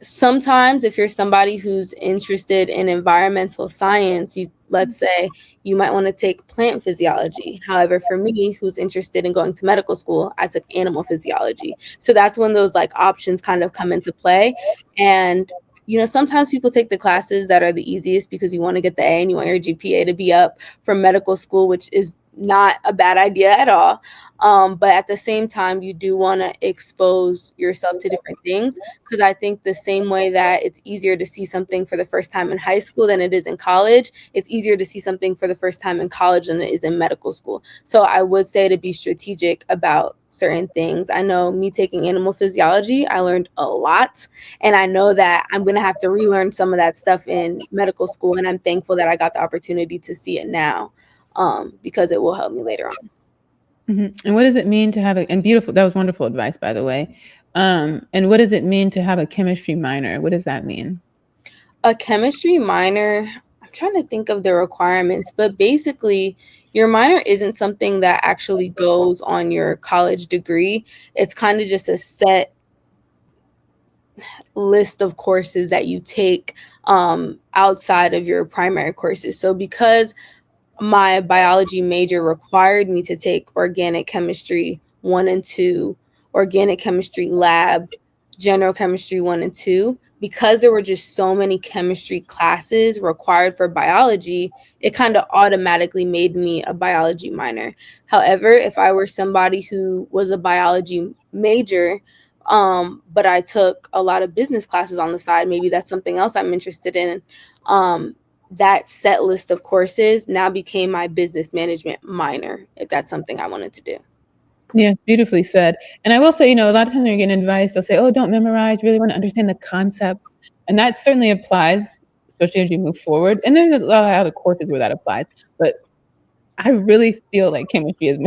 Sometimes if you're somebody who's interested in environmental science, let's say you might want to take plant physiology. However, for me, who's interested in going to medical school, I took animal physiology. So that's when those like options kind of come into play. And sometimes people take the classes that are the easiest because you want to get the A and you want your GPA to be up for medical school, which is not a bad idea at all. But at the same time, you do want to expose yourself to different things, because I think the same way that it's easier to see something for the first time in high school than it is in college, it's easier to see something for the first time in college than it is in medical school. So I would say to be strategic about certain things. I know me taking animal physiology, I learned a lot, and I know that I'm going to have to relearn some of that stuff in medical school, and I'm thankful that I got the opportunity to see it now. Because it will help me later on. Mm-hmm. And what does it mean to have and beautiful, that was wonderful advice, by the way. And what does it mean to have a chemistry minor? What does that mean? A chemistry minor, I'm trying to think of the requirements, but basically your minor isn't something that actually goes on your college degree. It's kind of just a set list of courses that you take outside of your primary courses. So because my biology major required me to take organic chemistry 1 and 2, organic chemistry lab, general chemistry 1 and 2. Because there were just so many chemistry classes required for biology, it kind of automatically made me a biology minor. However, if I were somebody who was a biology major, but I took a lot of business classes on the side, maybe that's something else I'm interested in, that set list of courses now became my business management minor, if that's something I wanted to do. Yeah, beautifully said. And I will say, a lot of times when you're getting advice, they'll say, oh, don't memorize, really want to understand the concepts. And that certainly applies, especially as you move forward. And there's a lot of other courses where that applies. But I really feel like chemistry is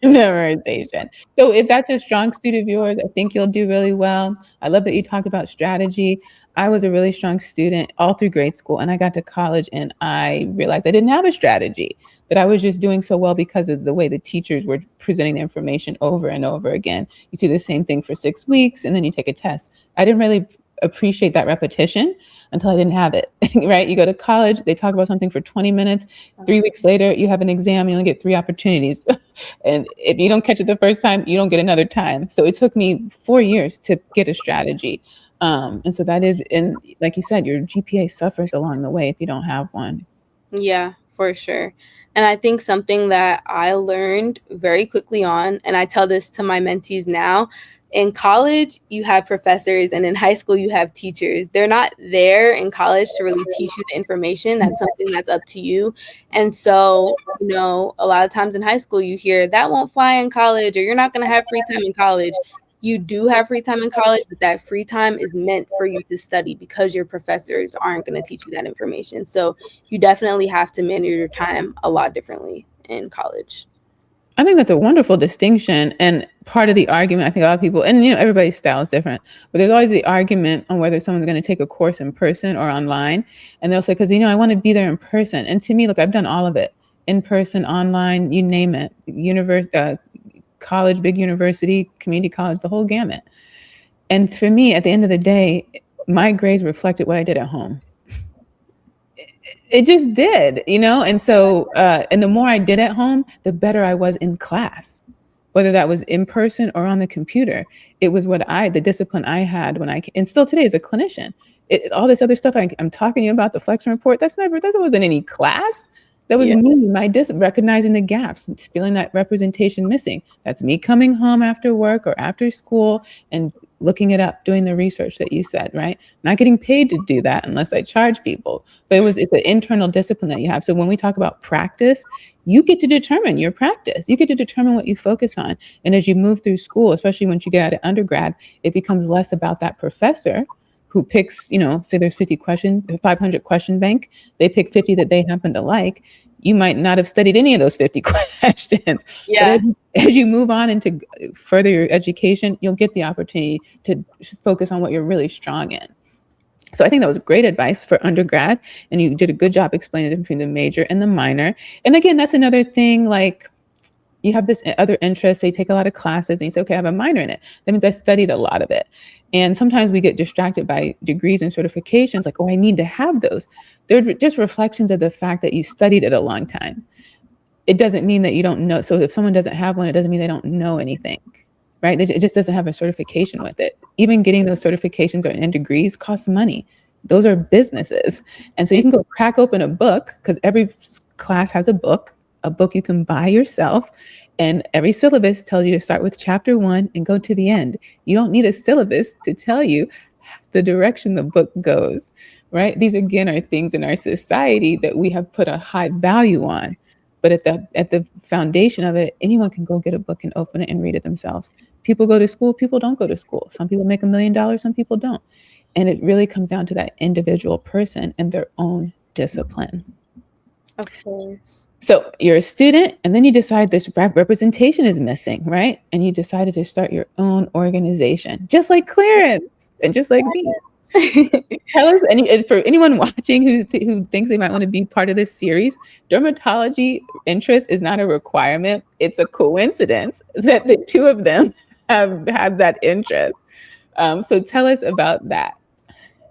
memorization. So if that's a strong suit of yours, I think you'll do really well. I love that you talked about strategy. I was a really strong student all through grade school, and I got to college and I realized I didn't have a strategy, that I was just doing so well because of the way the teachers were presenting the information over and over again. You see the same thing for 6 weeks and then you take a test. I didn't really appreciate that repetition until I didn't have it, right? You go to college, they talk about something for 20 minutes, 3 weeks later, you have an exam, you only get 3 opportunities. And if you don't catch it the first time, you don't get another time. So it took me 4 years to get a strategy. And so that is, and like you said, your GPA suffers along the way if you don't have one. Yeah, for sure. And I think something that I learned very quickly on, and I tell this to my mentees now, in college, you have professors, and in high school, you have teachers. They're not there in college to really teach you the information. That's something that's up to you. And so, a lot of times in high school, you hear that won't fly in college, or you're not going to have free time in college. You do have free time in college, but that free time is meant for you to study because your professors aren't going to teach you that information. So you definitely have to manage your time a lot differently in college. I think that's a wonderful distinction. And part of the argument, I think a lot of people, and everybody's style is different, but there's always the argument on whether someone's going to take a course in person or online. And they'll say, because, I want to be there in person. And to me, look, I've done all of it, in person, online, you name it, college, big university, community college, the whole gamut. And for me, at the end of the day, my grades reflected what I did at home. It just did, and so and the more I did at home, the better I was in class, whether that was in person or on the computer. It was the discipline I had and still today as a clinician. All this other stuff I'm talking to you about, the Flexner report, that wasn't any class. That was me, recognizing the gaps, feeling that representation missing. That's me coming home after work or after school and looking it up, doing the research that you said, right? Not getting paid to do that unless I charge people. But it's an internal discipline that you have. So when we talk about practice, you get to determine your practice. You get to determine what you focus on. And as you move through school, especially once you get out of undergrad, it becomes less about that professor who picks, say there's 50 questions, 500 question bank, they pick 50 that they happen to like. You might not have studied any of those 50 questions. Yeah. But as you move on into further your education, you'll get the opportunity to focus on what you're really strong in. So I think that was great advice for undergrad, and you did a good job explaining between the major and the minor. And again, that's another thing, like you have this other interest, so you take a lot of classes and you say, okay, I have a minor in it. That means I studied a lot of it. And sometimes we get distracted by degrees and certifications, like, oh, I need to have those. They're just reflections of the fact that you studied it a long time. It doesn't mean that you don't know. So if someone doesn't have one, it doesn't mean they don't know anything, right? It just doesn't have a certification with it. Even getting those certifications and degrees costs money. Those are businesses. And so you can go crack open a book, because every class has a book you can buy yourself. And every syllabus tells you to start with chapter 1 and go to the end. You don't need a syllabus to tell you the direction the book goes, right? These, again, are things in our society that we have put a high value on. But at the foundation of it, anyone can go get a book and open it and read it themselves. People go to school, people don't go to school. Some people make $1 million, some people don't. And it really comes down to that individual person and their own discipline. Of course. So you're a student, and then you decide this representation is missing, right? And you decided to start your own organization, just like Clarence and just like me. Tell us, and for anyone watching who thinks they might want to be part of this series, dermatology interest is not a requirement. It's a coincidence that the two of them have that interest. So tell us about that.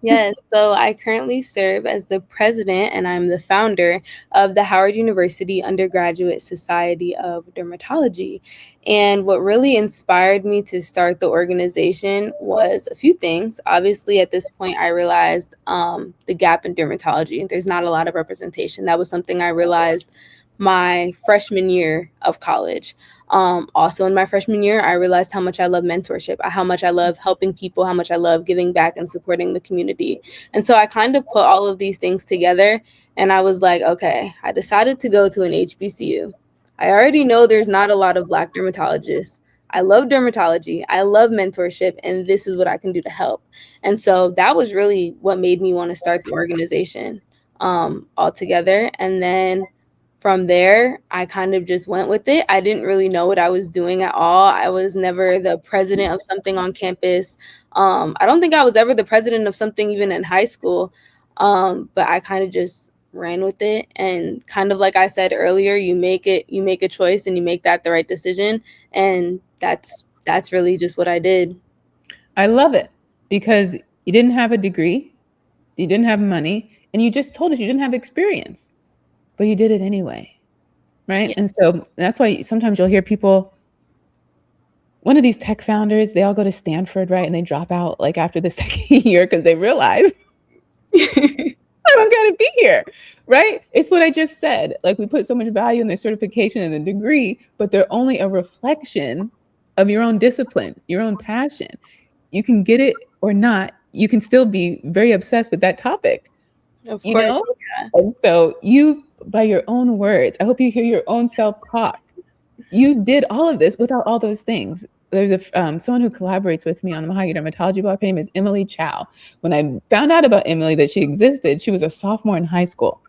Yes, so I currently serve as the president, and I'm the founder of the Howard University Undergraduate Society of Dermatology. And what really inspired me to start the organization was a few things. Obviously, at this point, I realized the gap in dermatology. There's not a lot of representation. That was something I realized my freshman year of college. Also in my freshman year, I realized how much I love mentorship, how much I love helping people, how much I love giving back and supporting the community. And so I kind of put all of these things together, and I was like, okay, I decided to go to an HBCU. I already know there's not a lot of Black dermatologists. I love dermatology. I love mentorship, and this is what I can do to help. And so that was really what made me want to start the organization altogether. And then from there, I kind of just went with it. I didn't really know what I was doing at all. I was never the president of something on campus. I don't think I was ever the president of something even in high school. But I kind of just ran with it. And kind of like I said earlier, you make a choice and you make that the right decision. And that's really just what I did. I love it, because you didn't have a degree, you didn't have money, and you just told us you didn't have experience. But you did it anyway, right? Yeah. And so that's why sometimes you'll hear people, one of these tech founders, they all go to Stanford, right? And they drop out like after the second year because they realize I don't got to be here, right? It's what I just said. Like, we put so much value in the certification and the degree, but they're only a reflection of your own discipline, your own passion. You can get it or not. You can still be very obsessed with that topic. Of course, you know? Yeah. And so you, by your own words, I hope you hear your own self-talk. You did all of this without all those things. There's someone who collaborates with me on the Mahogany Dermatology blog. Her name is Emily Chow. When I found out about Emily, that she existed, she was a sophomore in high school.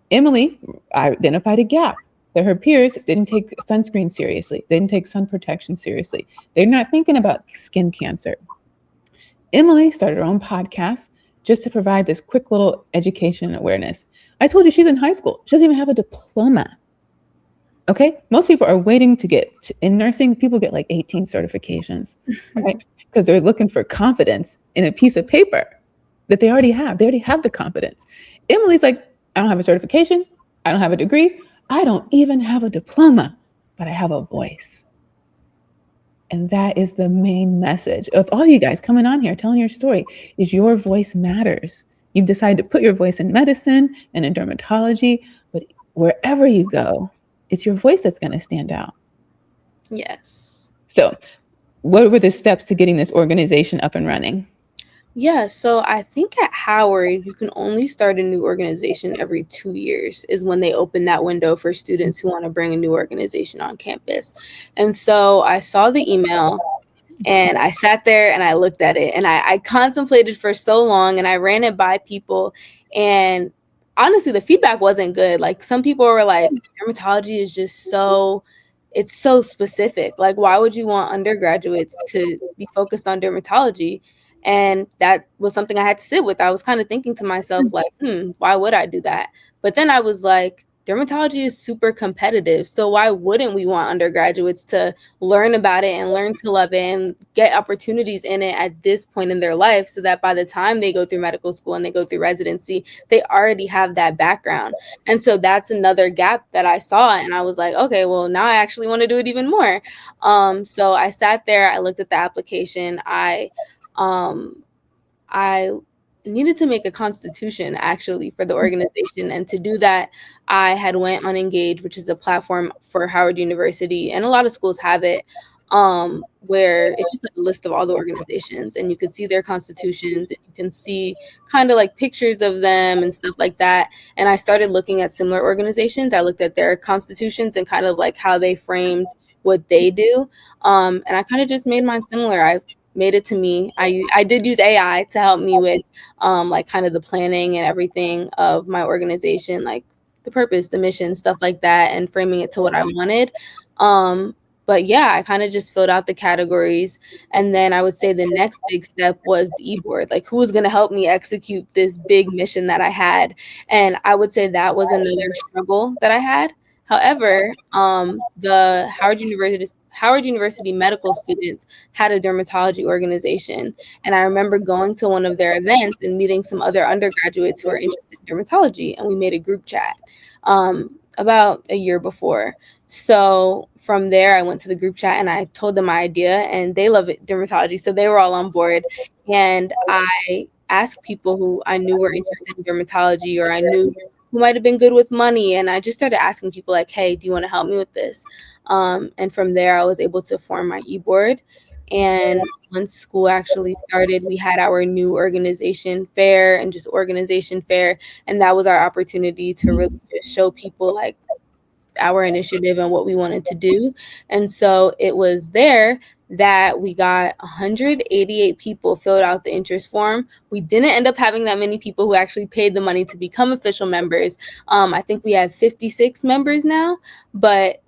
Emily identified a gap, that her peers didn't take sunscreen seriously. They didn't take sun protection seriously. They're not thinking about skin cancer. Emily started her own podcast just to provide this quick little education and awareness. I told you she's in high school. She doesn't even have a diploma. Okay? Most people are waiting to get, in nursing, people get like 18 certifications, right? Because they're looking for confidence in a piece of paper that they already have. They already have the confidence. Emily's like, I don't have a certification. I don't have a degree. I don't even have a diploma, but I have a voice. And that is the main message of all you guys coming on here, telling your story, is your voice matters. You've decided to put your voice in medicine and in dermatology, but wherever you go, it's your voice that's going to stand out. Yes. So what were the steps to getting this organization up and running? Yeah, so I think at Howard, you can only start a new organization every 2 years is when they open that window for students who want to bring a new organization on campus. And so I saw the email and I sat there and I looked at it and I contemplated for so long and I ran it by people. And honestly, the feedback wasn't good. Like some people were like, dermatology is just it's so specific. Like, why would you want undergraduates to be focused on dermatology? And that was something I had to sit with. I was kind of thinking to myself, like, why would I do that? But then I was like, dermatology is super competitive. So why wouldn't we want undergraduates to learn about it and learn to love it and get opportunities in it at this point in their life so that by the time they go through medical school and they go through residency, they already have that background. And so that's another gap that I saw. And I was like, okay, well, now I actually want to do it even more. So I sat there, I looked at the application. I needed to make a constitution actually for the organization. And to do that, I had went on Engage, which is a platform for Howard University. And a lot of schools have it, where it's just a list of all the organizations and you can see their constitutions and you can see kind of like pictures of them and stuff like that. And I started looking at similar organizations. I looked at their constitutions and kind of like how they framed what they do. And I kind of just made mine similar. I made it to me. I did use AI to help me with like kind of the planning and everything of my organization, like the purpose, the mission, stuff like that, and framing it to what I wanted. But yeah, I kind of just filled out the categories. And then I would say the next big step was the e-board, like who was going to help me execute this big mission that I had. And I would say that was another struggle that I had. However, the Howard University medical students had a dermatology organization. And I remember going to one of their events and meeting some other undergraduates who are interested in dermatology. And we made a group chat about a year before. So from there, I went to the group chat and I told them my idea and they love it, dermatology. So they were all on board. And I asked people who I knew were interested in dermatology or I knew who might have been good with money. And I just started asking people like, hey, do you want to help me with this? And from there, I was able to form my e-board. And once school actually started, we had our new organization fair and just organization fair. And that was our opportunity to really just show people like our initiative and what we wanted to do. And so it was there that we got 188 people filled out the interest form. We didn't end up having that many people who actually paid the money to become official members. I think we have 56 members now, but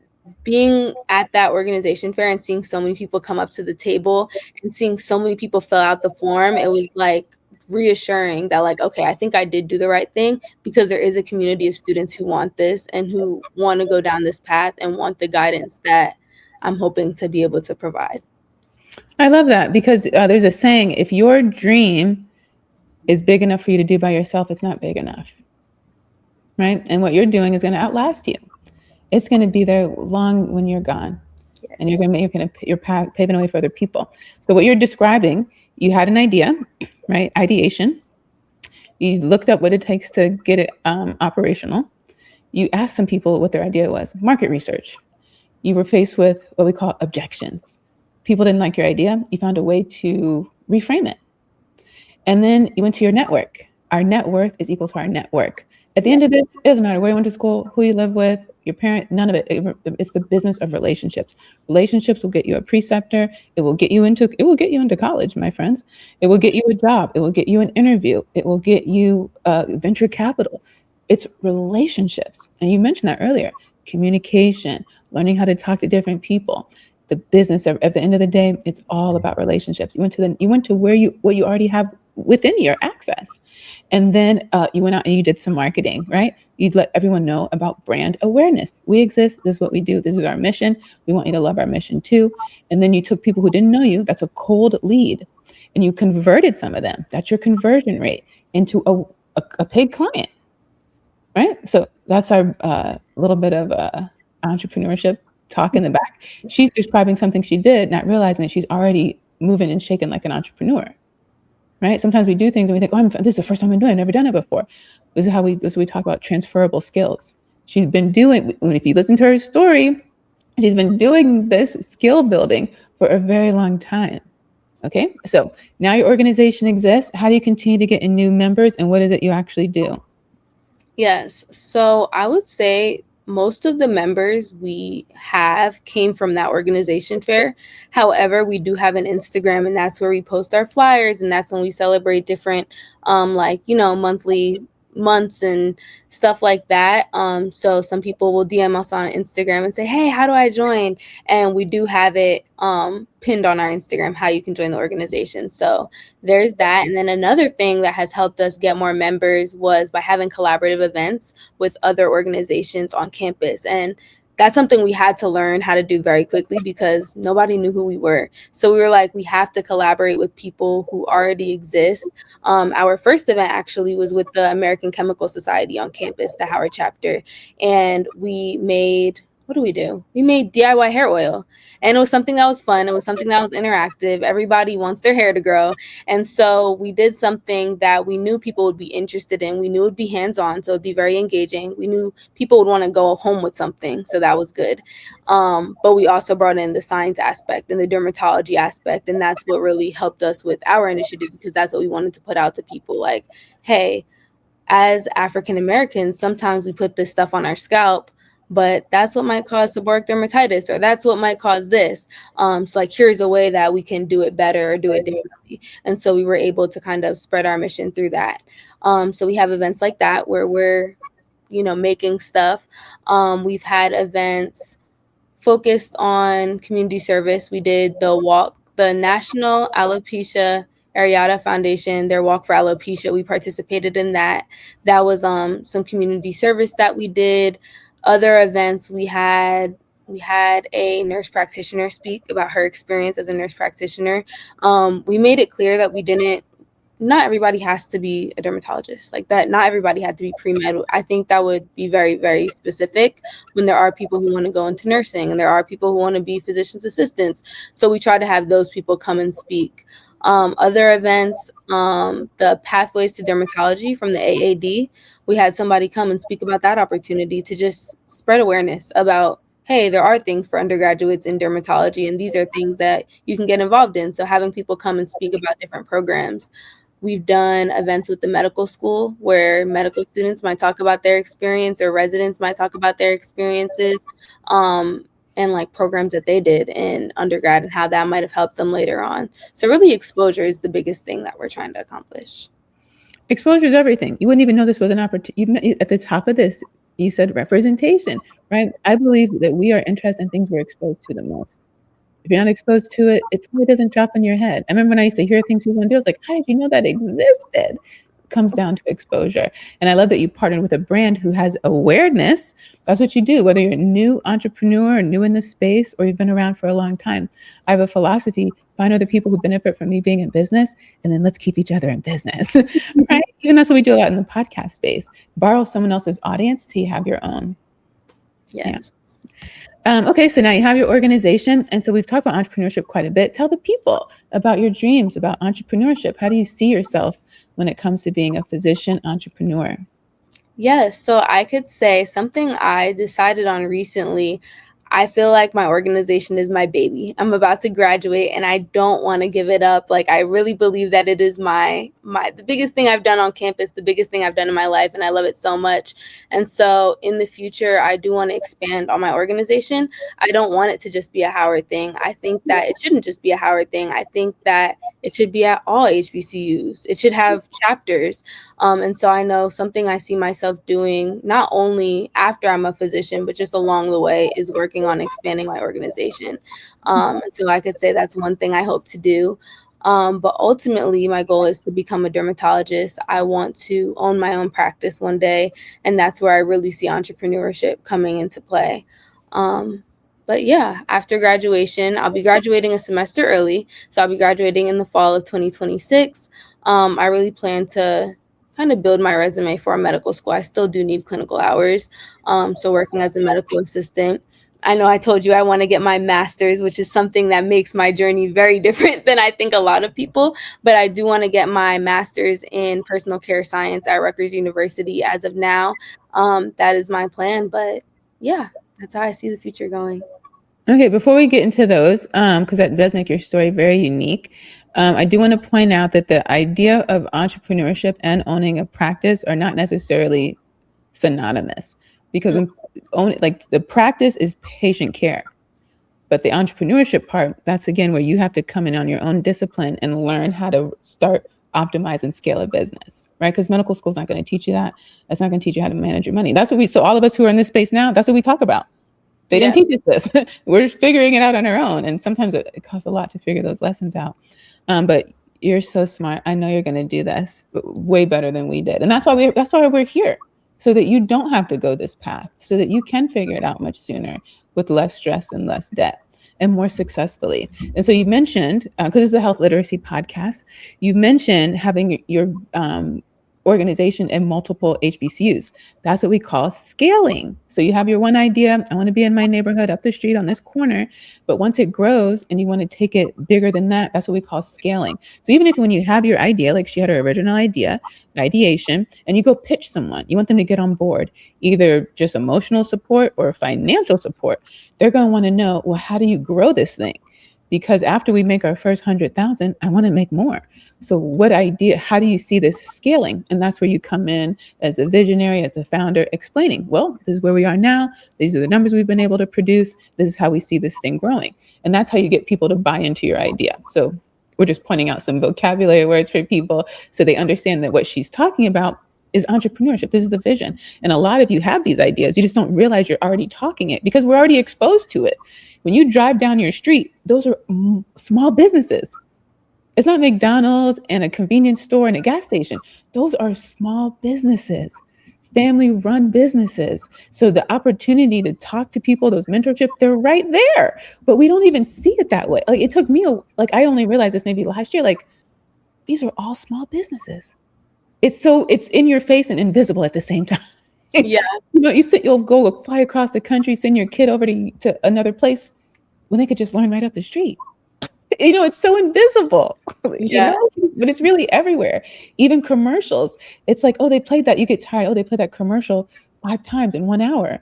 being at that organization fair and seeing so many people come up to the table and seeing so many people fill out the form, it was like reassuring that like, okay, I think I did do the right thing because there is a community of students who want this and who want to go down this path and want the guidance that I'm hoping to be able to provide. I love that because there's a saying, if your dream is big enough for you to do by yourself, it's not big enough, right? And what you're doing is going to outlast you. It's going to be there long when you're gone. Yes. And you're paving a way for other people. So what you're describing, you had an idea, right? Ideation. You looked up what it takes to get it operational. You asked some people what their idea was. Market research. You were faced with what we call objections. People didn't like your idea. You found a way to reframe it. And then you went to your network. Our net worth is equal to our network. At the end of this, it doesn't matter where you went to school, who you live with, your parent, none of it. It's the business of relationships. Relationships will get you a preceptor. It will get you into college, my friends. It will get you a job. It will get you an interview. It will get you venture capital. It's relationships. And you mentioned that earlier. Communication, learning how to talk to different people. The business at the end of the day, it's all about relationships. You went to what you already have within your access. And then you went out and you did some marketing, right? You'd let everyone know about brand awareness. We exist. This is what we do. This is our mission. We want you to love our mission too. And then you took people who didn't know you. That's a cold lead. And you converted some of them. That's your conversion rate into a paid client. right? So that's our little bit of entrepreneurship talk in the back. She's describing something she did, not realizing that she's already moving and shaking like an entrepreneur, right? Sometimes we do things and we think, oh, this is the first time I'm doing it. I've never done it before. This is how we talk about transferable skills. She's been doing, if you listen to her story, she's been doing this skill building for a very long time. Okay, so now your organization exists. How do you continue to get in new members, and what is it you actually do? Yes. So I would say most of the members we have came from that organization fair. However, we do have an Instagram, and that's where we post our flyers, and that's when we celebrate different monthly months and stuff like that. So some people will DM us on Instagram and say, hey, how do I join? And we do have it pinned on our Instagram how you can join the organization. So there's that. And then another thing that has helped us get more members was by having collaborative events with other organizations on campus. And that's something we had to learn how to do very quickly because nobody knew who we were. So we were like, we have to collaborate with people who already exist. Our first event actually was with the American Chemical Society on campus, the Howard chapter. And we made, what do? We made DIY hair oil. And it was something that was fun. It was something that was interactive. Everybody wants their hair to grow. And so we did something that we knew people would be interested in. We knew it would be hands-on, so it'd be very engaging. We knew people would want to go home with something, so that was good. But we also brought in the science aspect and the dermatology aspect, and that's what really helped us with our initiative because that's what we wanted to put out to people. Like, hey, as African Americans, sometimes we put this stuff on our scalp, but that's what might cause seborrheic dermatitis, or that's what might cause this. So like, here's a way that we can do it better or do it differently. And so we were able to kind of spread our mission through that. So we have events like that where we're, making stuff. We've had events focused on community service. We did the National Alopecia Areata Foundation, their walk for alopecia. We participated in that. That was some community service that we did. Other events, we had a nurse practitioner speak about her experience as a nurse practitioner. We made it clear that not everybody has to be a dermatologist, like that. Not everybody had to be pre-med. I think that would be very, very specific when there are people who want to go into nursing and there are people who want to be physician's assistants. So we try to have those people come and speak. Other events, the Pathways to Dermatology from the AAD, we had somebody come and speak about that opportunity to just spread awareness about, hey, there are things for undergraduates in dermatology, and these are things that you can get involved in. So having people come and speak about different programs. We've done events with the medical school where medical students might talk about their experience or residents might talk about their experiences and like programs that they did in undergrad and how that might have helped them later on. So really exposure is the biggest thing that we're trying to accomplish. Exposure is everything. You wouldn't even know this was an opportunity. At the top of this, you said representation, right? I believe that we are interested in things we're exposed to the most. If you're not exposed to it, it probably doesn't drop in your head. I remember when I used to hear things people do, I was like, how did you know that existed? It comes down to exposure. And I love that you partnered with a brand who has awareness. That's what you do, whether you're a new entrepreneur or new in the space or you've been around for a long time. I have a philosophy: find other people who benefit from me being in business, and then let's keep each other in business, right? Even that's what we do a lot in the podcast space. Borrow someone else's audience till you have your own. Yes. Yeah. Okay, so now you have your organization. And so we've talked about entrepreneurship quite a bit. Tell the people about your dreams, about entrepreneurship. How do you see yourself when it comes to being a physician entrepreneur? Yes, so I could say something I decided on recently. I feel like my organization is my baby. I'm about to graduate and I don't want to give it up. Like, I really believe that it is the biggest thing I've done on campus, the biggest thing I've done in my life, and I love it so much. And so in the future, I do want to expand on my organization. I don't want it to just be a Howard thing. I think that it shouldn't just be a Howard thing. I think that it should be at all HBCUs. It should have chapters. And so I know something I see myself doing not only after I'm a physician, but just along the way is working on expanding my organization. And so I could say that's one thing I hope to do. But ultimately, my goal is to become a dermatologist. I want to own my own practice one day, and that's where I really see entrepreneurship coming into play. But yeah, after graduation, I'll be graduating a semester early. So I'll be graduating in the fall of 2026. I really plan to kind of build my resume for a medical school. I still do need clinical hours. So working as a medical assistant. I know I told you I want to get my master's, which is something that makes my journey very different than I think a lot of people. But I do want to get my master's in personal care science at Rutgers University as of now. That is my plan. But yeah, that's how I see the future going. Okay, before we get into those, because that does make your story very unique, I do want to point out that the idea of entrepreneurship and owning a practice are not necessarily synonymous, because the practice is patient care, but the entrepreneurship part, that's again where you have to come in on your own discipline and learn how to start, optimize, and scale a business, right? Because medical school is not going to teach you that. That's not going to teach you how to manage your money. That's what so all of us who are in this space now, that's what we talk about. They didn't teach us this. We're just figuring it out on our own. And sometimes it costs a lot to figure those lessons out. But you're so smart. I know you're going to do this way better than we did. And that's why we're here, so that you don't have to go this path, so that you can figure it out much sooner with less stress and less debt and more successfully. And so you mentioned, because this is a health literacy podcast, you mentioned having your organization in multiple HBCUs. That's what we call scaling. So you have your one idea, I want to be in my neighborhood up the street on this corner, but once it grows and you want to take it bigger than that, that's what we call scaling. So even if when you have your idea, like she had her original idea, ideation, and you go pitch someone, you want them to get on board, either just emotional support or financial support, they're going to want to know, well, how do you grow this thing? Because after we make our first 100,000, I want to make more. So what idea, how do you see this scaling? And that's where you come in as a visionary, as a founder, explaining, well, this is where we are now. These are the numbers we've been able to produce. This is how we see this thing growing. And that's how you get people to buy into your idea. So we're just pointing out some vocabulary words for people so they understand that what she's talking about is entrepreneurship. This is the vision. And a lot of you have these ideas. You just don't realize you're already talking it because we're already exposed to it. When you drive down your street, those are small businesses. It's not McDonald's and a convenience store and a gas station. Those are small businesses, family-run businesses. So the opportunity to talk to people, those mentorship, they're right there. But we don't even see it that way. Like it took me, I only realized this maybe last year, these are all small businesses. It's in your face and invisible at the same time. Yeah. You'll go fly across the country, send your kid over to another place when they could just learn right up the street. It's so invisible, yeah. But it's really everywhere. Even commercials. It's like, oh, they played that. You get tired. Oh, they played that commercial 5 times in 1 hour.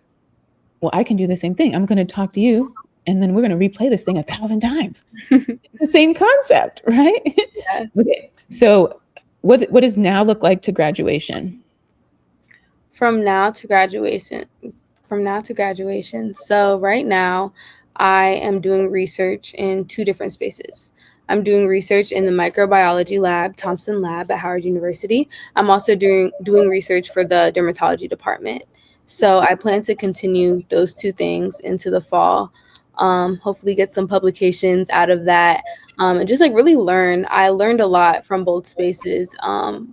Well, I can do the same thing. I'm going to talk to you, and then we're going to replay this thing 1,000 times. The same concept, right? Yeah. Okay. So what does now look like to graduation? From now to graduation. So right now, I am doing research in 2 different spaces. I'm doing research in the microbiology lab, Thompson Lab at Howard University. I'm also doing research for the dermatology department. So I plan to continue those 2 things into the fall. Hopefully get some publications out of that, and just really learn. I learned a lot from both spaces.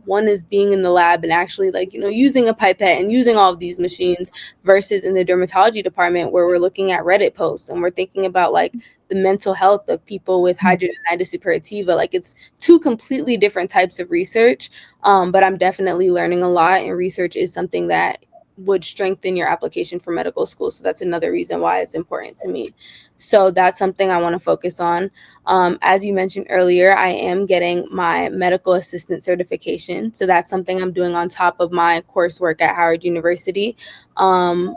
One is being in the lab and actually using a pipette and using all of these machines versus in the dermatology department where we're looking at Reddit posts and we're thinking about the mental health of people with hidradenitis suppurativa. It's 2 completely different types of research, but I'm definitely learning a lot, and research is something that would strengthen your application for medical school. So that's another reason why it's important to me. So that's something I want to focus on. As you mentioned earlier, I am getting my medical assistant certification. So that's something I'm doing on top of my coursework at Howard University. I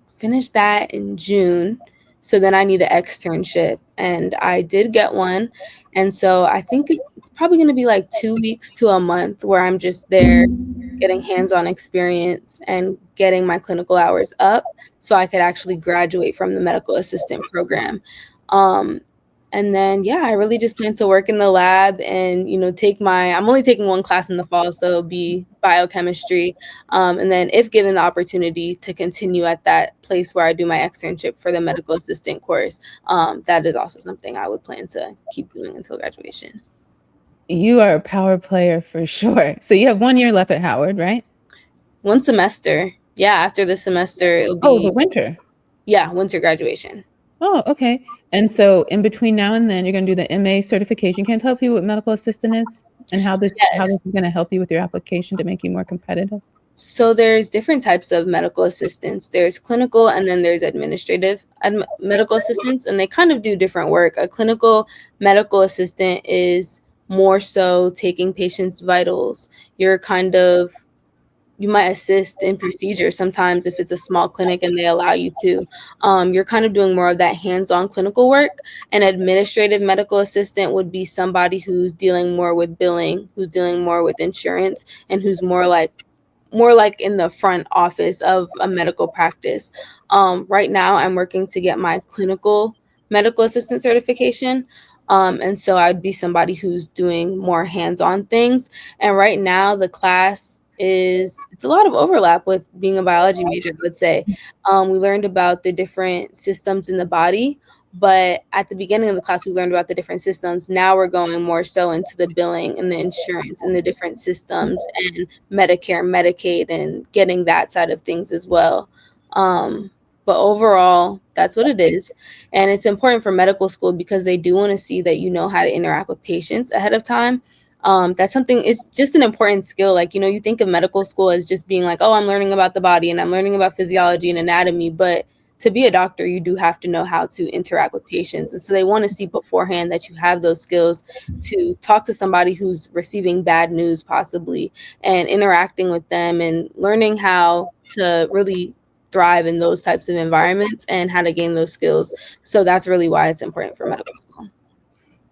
finished that in June. So then I need an externship, and I did get one. And so I think it's probably going to be 2 weeks to a month where I'm just there getting hands-on experience and getting my clinical hours up so I could actually graduate from the medical assistant program. And then, I really just plan to work in the lab and, I'm only taking 1 class in the fall, so it'll be biochemistry. And then if given the opportunity to continue at that place where I do my externship for the medical assistant course, that is also something I would plan to keep doing until graduation. You are a power player for sure. So you have 1 year left at Howard, right? 1 semester. Yeah, after this semester, it'll be... Oh, the winter. Yeah, winter graduation. Oh, okay. And so in between now and then, you're going to do the MA certification. Can you tell people what medical assistant is? And how this Yes. is going to help you with your application to make you more competitive? So there's different types of medical assistants. There's clinical and then there's administrative medical assistants, and they kind of do different work. A clinical medical assistant is more so taking patients' vitals. You might assist in procedures sometimes if it's a small clinic and they allow you to. You're kind of doing more of that hands-on clinical work. An administrative medical assistant would be somebody who's dealing more with billing, who's dealing more with insurance, and who's more like in the front office of a medical practice. Right now, I'm working to get my clinical medical assistant certification. And so I'd be somebody who's doing more hands-on things. And right now, the class it's a lot of overlap with being a biology major, I would say. We learned about the different systems in the body, but at the beginning of the class, we learned about the different systems. Now we're going more so into the billing and the insurance and the different systems and Medicare, Medicaid, and getting that side of things as well. But overall, that's what it is. And it's important for medical school because they do want to see that you know how to interact with patients ahead of time. That's something, it's just an important skill. Like, you think of medical school as just being like, oh, I'm learning about the body and I'm learning about physiology and anatomy. But to be a doctor, you do have to know how to interact with patients. And so they want to see beforehand that you have those skills to talk to somebody who's receiving bad news possibly and interacting with them and learning how to really thrive in those types of environments and how to gain those skills. So that's really why it's important for medical school.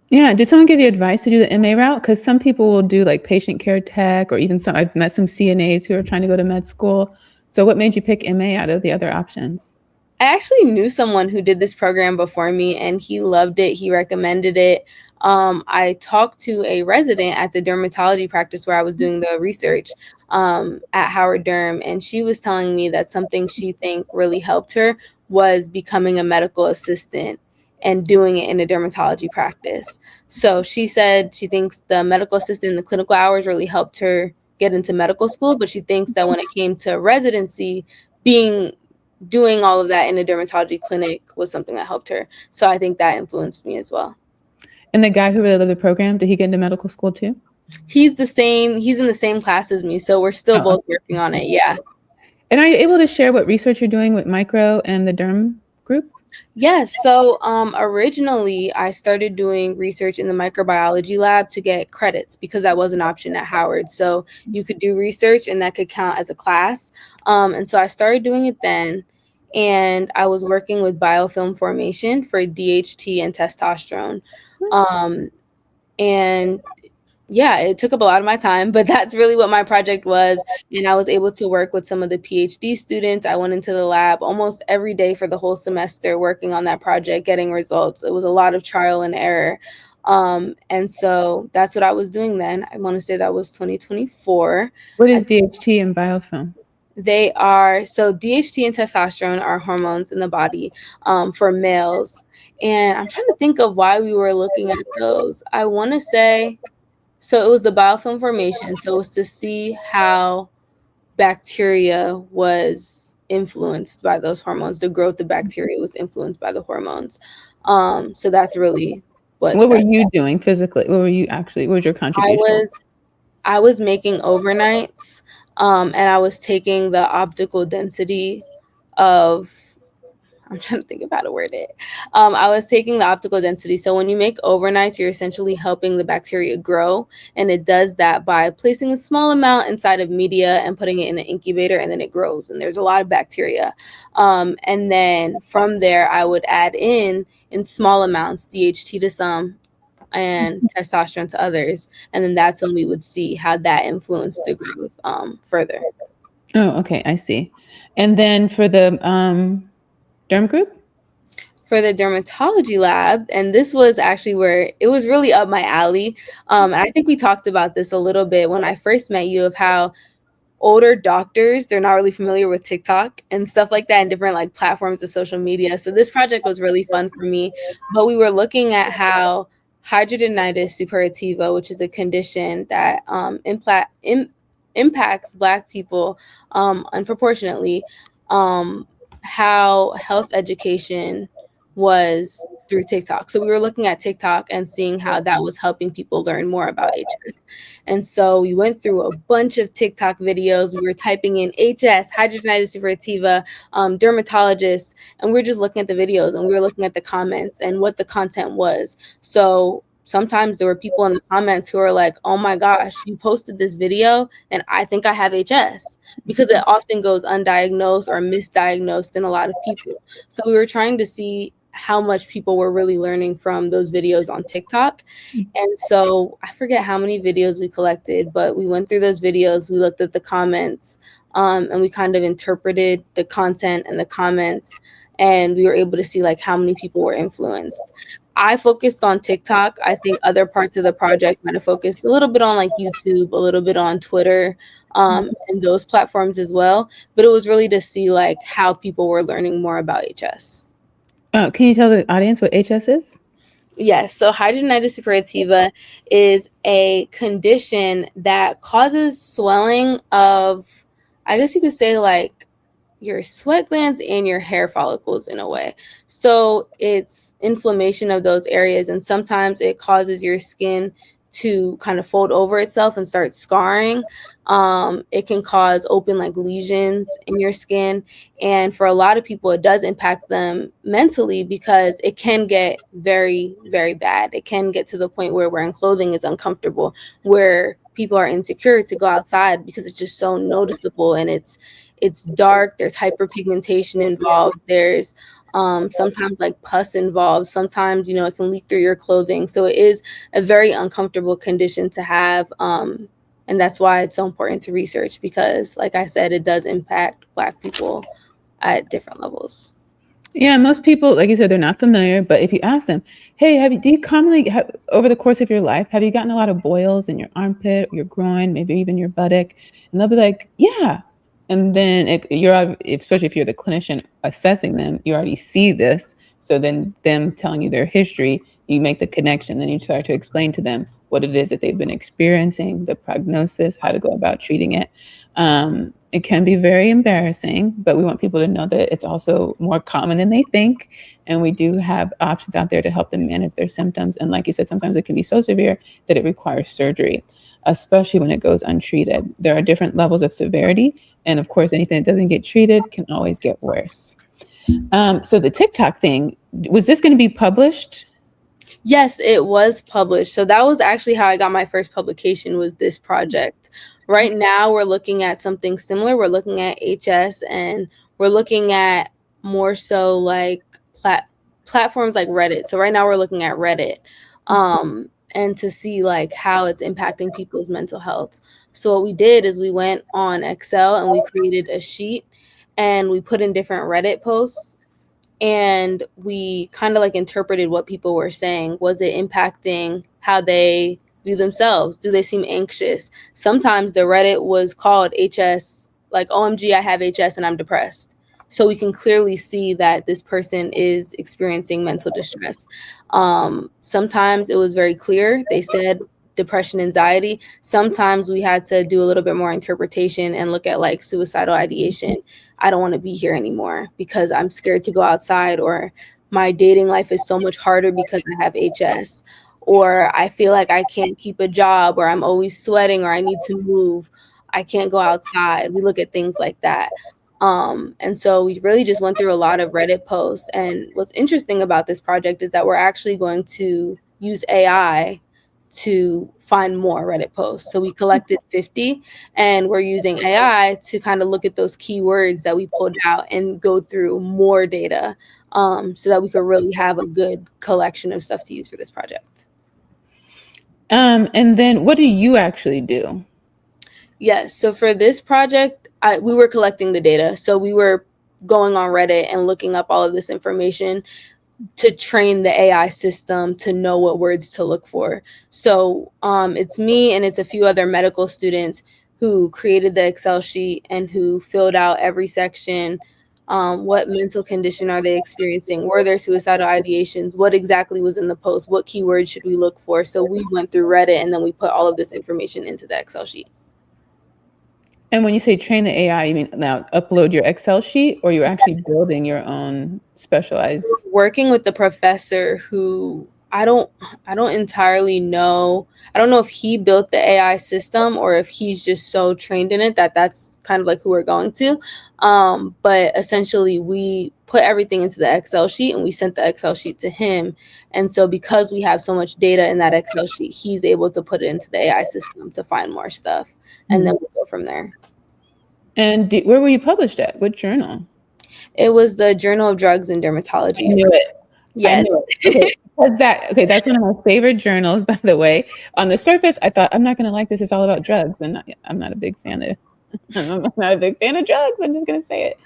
Yeah. Did someone give you advice to do the MA route? Because some people will do like patient care tech, or even I've met some CNAs who are trying to go to med school. So what made you pick MA out of the other options? I actually knew someone who did this program before me and he loved it. He recommended it. I talked to a resident at the dermatology practice where I was doing the research at Howard Derm, and she was telling me that something she think really helped her was becoming a medical assistant and doing it in a dermatology practice. So she said she thinks the medical assistant and the clinical hours really helped her get into medical school, but she thinks that when it came to residency, doing all of that in a dermatology clinic was something that helped her. So I think that influenced me as well. And the guy who really loved the program, did he get into medical school too? He's in the same class as me. So we're still both working on it. Yeah. And are you able to share what research you're doing with micro and the derm group? Yes. So originally I started doing research in the microbiology lab to get credits because that was an option at Howard. So you could do research and that could count as a class. And so I started doing it then. And I was working with biofilm formation for DHT and testosterone. And yeah, it took up a lot of my time, but that's really what my project was. And I was able to work with some of the PhD students. I went into the lab almost every day for the whole semester working on that project, getting results. It was a lot of trial and error. And so that's what I was doing then. I want to say that was 2024. What is DHT and biofilm? So DHT and testosterone are hormones in the body for males. And I'm trying to think of why we were looking at those. I want to say, so it was the biofilm formation. So it was to see how bacteria was influenced by those hormones. The growth of bacteria was influenced by the hormones. So that's really what were you doing physically? What was your contribution? I was making overnights. And I was taking the optical density of, I'm trying to think of how to word it. I was taking the optical density. So when you make overnights, you're essentially helping the bacteria grow. And it does that by placing a small amount inside of media and putting it in an incubator, and then it grows. And there's a lot of bacteria. And then from there, I would add in small amounts, DHT to some, and testosterone to others. And then that's when we would see how that influenced the growth further. Oh, okay. I see. And then for the derm group? For the dermatology lab, and this was actually where it was really up my alley. And I think we talked about this a little bit when I first met you, of how older doctors, they're not really familiar with TikTok and stuff like that and different like platforms of social media. So this project was really fun for me. But we were looking at how Hidradenitis suppurativa, which is a condition that impacts Black people unproportionately, how health education was through TikTok. So we were looking at TikTok and seeing how that was helping people learn more about HS. And so we went through a bunch of TikTok videos. We were typing in HS, hidradenitis suppurativa, dermatologists, and we were just looking at the videos and we were looking at the comments and what the content was. So sometimes there were people in the comments who are like, oh my gosh, you posted this video and I think I have HS, because it often goes undiagnosed or misdiagnosed in a lot of people. So we were trying to see how much people were really learning from those videos on TikTok. And so I forget how many videos we collected, but we went through those videos, we looked at the comments, and we kind of interpreted the content and the comments, and we were able to see like how many people were influenced. I focused on TikTok. I think other parts of the project might have focused a little bit on like YouTube, a little bit on Twitter, and those platforms as well. But it was really to see like how people were learning more about HS. Can you tell the audience what HS is? Yes. So hidradenitis suppurativa is a condition that causes swelling of, I guess you could say, like your sweat glands and your hair follicles in a way. So it's inflammation of those areas, and sometimes it causes your skin to kind of fold over itself and start scarring. It can cause open like lesions in your skin. And for a lot of people, it does impact them mentally because it can get very, very bad. It can get to the point where wearing clothing is uncomfortable, where people are insecure to go outside because it's just so noticeable, and it's dark. There's hyperpigmentation involved. There's sometimes like pus involved. Sometimes, it can leak through your clothing. So it is a very uncomfortable condition to have. And that's why it's so important to research, because like I said, it does impact Black people at different levels. Yeah, most people, like you said, they're not familiar. But if you ask them, hey, do you commonly, over the course of your life, have you gotten a lot of boils in your armpit, your groin, maybe even your buttock? And they'll be like, yeah. And then especially if you're the clinician assessing them, you already see this. So then them telling you their history, you make the connection. Then you start to explain to them what it is that they've been experiencing, the prognosis, how to go about treating it. It can be very embarrassing, but we want people to know that it's also more common than they think. And we do have options out there to help them manage their symptoms. And like you said, sometimes it can be so severe that it requires surgery, especially when it goes untreated. There are different levels of severity. And of course, anything that doesn't get treated can always get worse. So the TikTok thing, was this going to be published? Yes, it was published. So that was actually how I got my first publication, was this project. Right now, we're looking at something similar. We're looking at HS, and we're looking at more so like platforms like Reddit. So right now we're looking at Reddit, and to see like how it's impacting people's mental health. So what we did is we went on Excel and we created a sheet, and we put in different Reddit posts, and we kind of like interpreted what people were saying. Was it impacting how they view themselves? Do they seem anxious? Sometimes the Reddit was called HS, like, OMG, I have HS and I'm depressed. So we can clearly see that this person is experiencing mental distress. Sometimes it was very clear. They said depression, anxiety. Sometimes we had to do a little bit more interpretation and look at like suicidal ideation. I don't want to be here anymore because I'm scared to go outside, or my dating life is so much harder because I have HS, or I feel like I can't keep a job, or I'm always sweating, or I need to move. I can't go outside. We look at things like that. And so we really just went through a lot of Reddit posts. And what's interesting about this project is that we're actually going to use AI to find more Reddit posts. So we collected 50, and we're using AI to kind of look at those keywords that we pulled out and go through more data, so that we could really have a good collection of stuff to use for this project. And then what do you actually do? Yes. So for this project, we were collecting the data. So we were going on Reddit and looking up all of this information to train the AI system to know what words to look for. So it's me and it's a few other medical students who created the Excel sheet and who filled out every section. What mental condition are they experiencing? Were there suicidal ideations? What exactly was in the post? What keywords should we look for? So we went through Reddit and then we put all of this information into the Excel sheet. And when you say train the AI, you mean now upload your Excel sheet, or you're actually building your own specialized? Working with the professor who I don't entirely know. I don't know if he built the AI system or if he's just so trained in it that that's kind of like who we're going to. But essentially we put everything into the Excel sheet and we sent the Excel sheet to him. And so because we have so much data in that Excel sheet, he's able to put it into the AI system to find more stuff. And then we'll go from there. And where were you published at? What journal? It was the Journal of Drugs and Dermatology. I knew it. Yes. I knew it. Okay, that's one of my favorite journals, by the way. On the surface, I thought, I'm not going to like this. It's all about drugs. And I'm not a big fan of drugs. I'm just going to say it.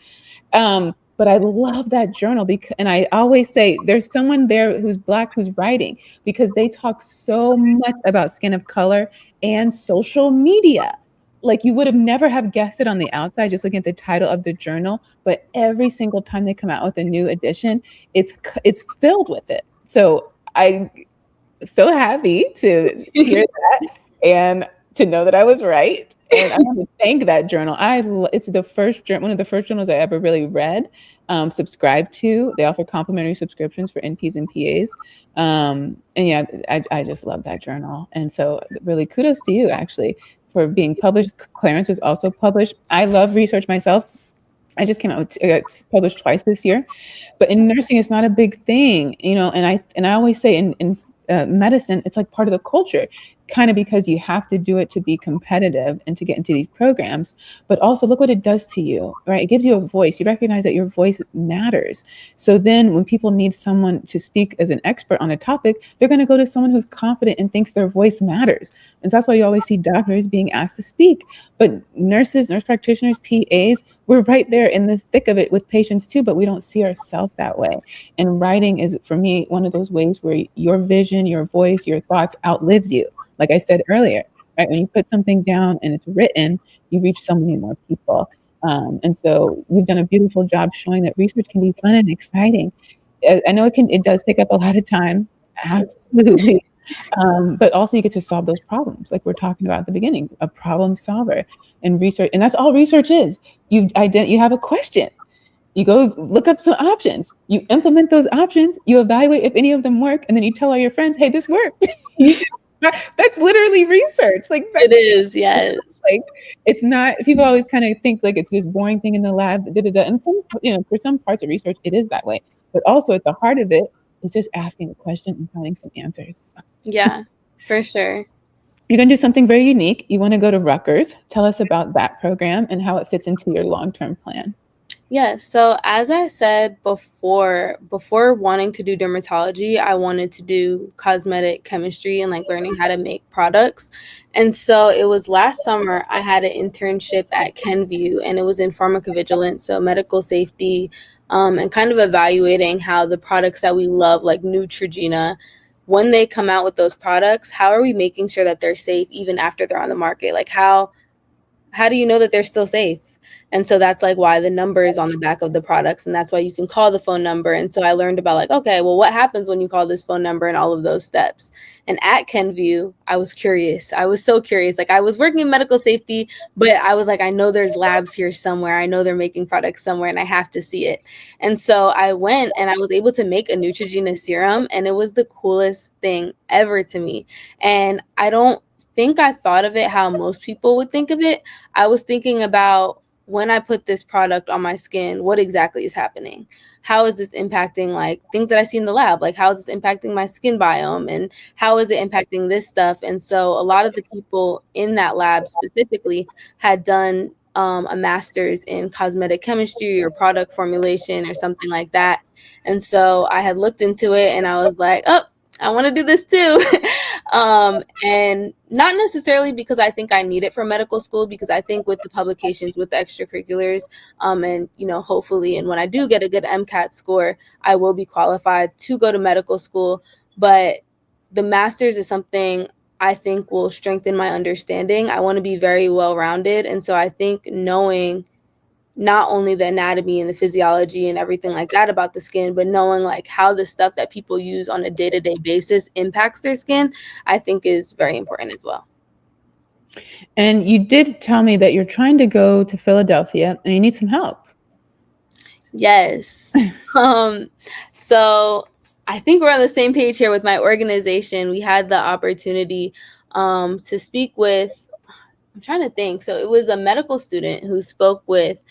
But I love that journal and I always say there's someone there who's Black who's writing, because they talk so much about skin of color and social media. Like, you would have never have guessed it on the outside just looking at the title of the journal, but every single time they come out with a new edition, it's filled with it. So I'm so happy to hear that and to know that I was right. And I want to thank that journal. It's one of the first journals I ever really read, subscribed to. They offer complimentary subscriptions for NPs and PAs. And yeah, I just love that journal. And so really kudos to you, actually, for being published. Clarence was also published. I love research myself. I just came out with published twice this year, but in nursing, it's not a big thing, and I always say in medicine, it's like part of the culture, kind of because you have to do it to be competitive and to get into these programs. But also look what it does to you, right? It gives you a voice. You recognize that your voice matters. So then when people need someone to speak as an expert on a topic, they're going to go to someone who's confident and thinks their voice matters. And so that's why you always see doctors being asked to speak. But nurses, nurse practitioners, PAs, we're right there in the thick of it with patients too, but we don't see ourselves that way. And writing is, for me, one of those ways where your vision, your voice, your thoughts outlives you. Like I said earlier, right? When you put something down and it's written, you reach so many more people. And so you've done a beautiful job showing that research can be fun and exciting. I know it does take up a lot of time, absolutely. But also you get to solve those problems, like we're talking about at the beginning, a problem solver in research. And that's all research is. You have a question. You go look up some options. You implement those options. You evaluate if any of them work. And then you tell all your friends, hey, this worked. That's literally research. Like, it is, yes. Like, it's not, people always kind of think like it's this boring thing in the lab. And for some parts of research, it is that way. But also at the heart of it is just asking a question and finding some answers. Yeah, for sure. You're going to do something very unique. You want to go to Rutgers. Tell us about that program and how it fits into your long-term plan. Yes. So as I said before wanting to do dermatology, I wanted to do cosmetic chemistry and like learning how to make products. And so it was last summer, I had an internship at Kenvue, and it was in pharmacovigilance, so medical safety, and kind of evaluating how the products that we love, like Neutrogena, when they come out with those products, how are we making sure that they're safe even after they're on the market? Like how do you know that they're still safe? And so that's like why the number is on the back of the products, and that's why you can call the phone number. And so I learned about like, okay, well, what happens when you call this phone number and all of those steps? And at Kenvue, I was curious. I was so curious. Like, I was working in medical safety, but I was like, I know there's labs here somewhere. I know they're making products somewhere, and I have to see it. And so I went and I was able to make a Neutrogena serum, and it was the coolest thing ever to me. And I don't think I thought of it how most people would think of it. I was thinking about, when I put this product on my skin, what exactly is happening? How is this impacting like things that I see in the lab? Like, how is this impacting my skin biome? And how is it impacting this stuff? And so a lot of the people in that lab specifically had done a master's in cosmetic chemistry or product formulation or something like that. And so I had looked into it and I was like, oh, I want to do this too. And not necessarily because I think I need it for medical school, because I think with the publications, with the extracurriculars, and, hopefully, and when I do get a good MCAT score, I will be qualified to go to medical school. But the master's is something I think will strengthen my understanding. I want to be very well-rounded. And so I think knowing not only the anatomy and the physiology and everything like that about the skin, but knowing like how the stuff that people use on a day-to-day basis impacts their skin, I think is very important as well. And you did tell me that you're trying to go to Philadelphia and you need some help. Yes. So I think we're on the same page here with my organization. We had the opportunity to speak with, I'm trying to think. So it was a medical student who spoke with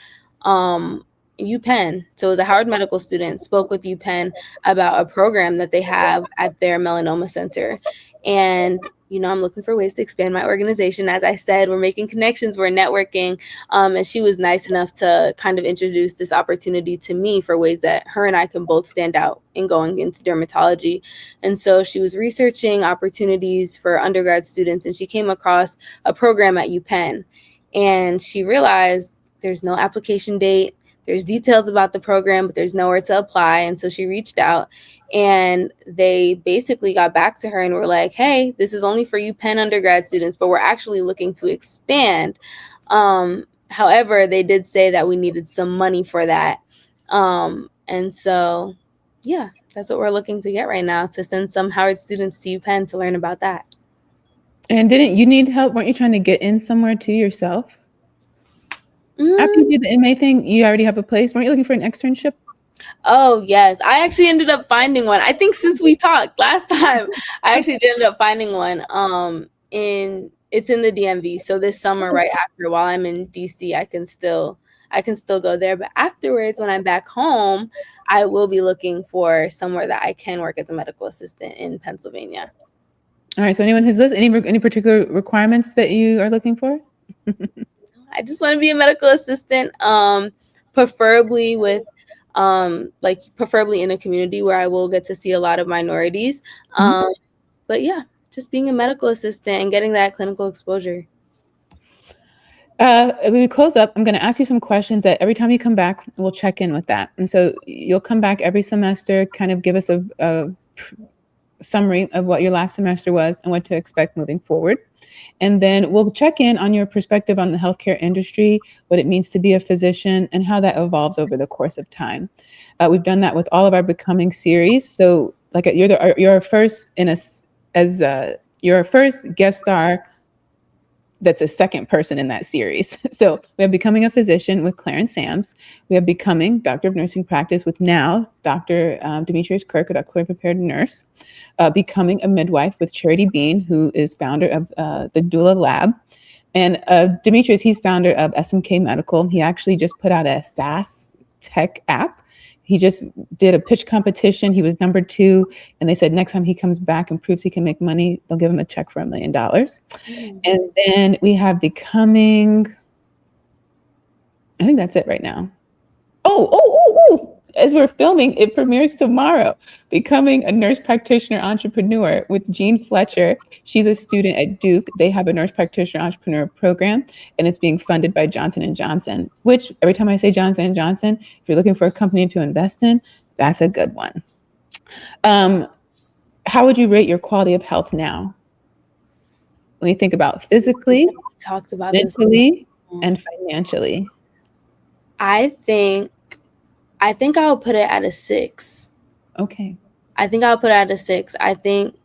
UPenn. So it was a Howard medical student, spoke with UPenn about a program that they have at their melanoma center. And, you know, I'm looking for ways to expand my organization. As I said, we're making connections, we're networking. And she was nice enough to kind of introduce this opportunity to me for ways that her and I can both stand out in going into dermatology. And so she was researching opportunities for undergrad students, and she came across a program at UPenn. And she realized there's no application date. There's details about the program, but there's nowhere to apply. And so she reached out, and they basically got back to her and were like, hey, this is only for UPenn undergrad students, but we're actually looking to expand. However, they did say that we needed some money for that. And so, yeah, that's what we're looking to get right now, to send some Howard students to UPenn to learn about that. And didn't you need help? Weren't you trying to get in somewhere too yourself? After you did the MA thing, you already have a place. Weren't you looking for an externship? Oh, yes. I actually ended up finding one. I think since we talked last time, I actually ended up finding one. It's in the DMV. So this summer, right after, while I'm in DC, I can still go there. But afterwards, when I'm back home, I will be looking for somewhere that I can work as a medical assistant in Pennsylvania. All right. So anyone who's listening, any particular requirements that you are looking for? I just want to be a medical assistant, preferably with, preferably in a community where I will get to see a lot of minorities. But yeah, just being a medical assistant and getting that clinical exposure. When we close up, I'm going to ask you some questions that every time you come back, we'll check in with that. And so you'll come back every semester, kind of give us a summary of what your last semester was and what to expect moving forward. And then we'll check in on your perspective on the healthcare industry, what it means to be a physician, and how that evolves over the course of time. We've done that with all of our Becoming series. So, like you're first you're a first guest star that's a second person in that series. So we have Becoming a Physician with Clarence Sams. We have Becoming Doctor of Nursing Practice with now Dr. Demetrius Kirk, a doctorally prepared nurse. Becoming a Midwife with Charity Bean, who is founder of the Doula Lab. And Demetrius, he's founder of SMK Medical. He actually just put out a SaaS tech app. He just did a pitch competition. He was number 2. And they said next time he comes back and proves he can make money, they'll give him a check for $1 million. And then we have Becoming, I think that's it right now. As we're filming, it premieres tomorrow. Becoming a Nurse Practitioner Entrepreneur with Jean Fletcher. She's a student at Duke. They have a Nurse Practitioner Entrepreneur program, and it's being funded by Johnson & Johnson, which every time I say Johnson & Johnson, if you're looking for a company to invest in, that's a good one. How would you rate your quality of health now? When you think about physically, mentally, and financially. I think I'll put it at a 6. Okay. I think I'll put it at a 6. I think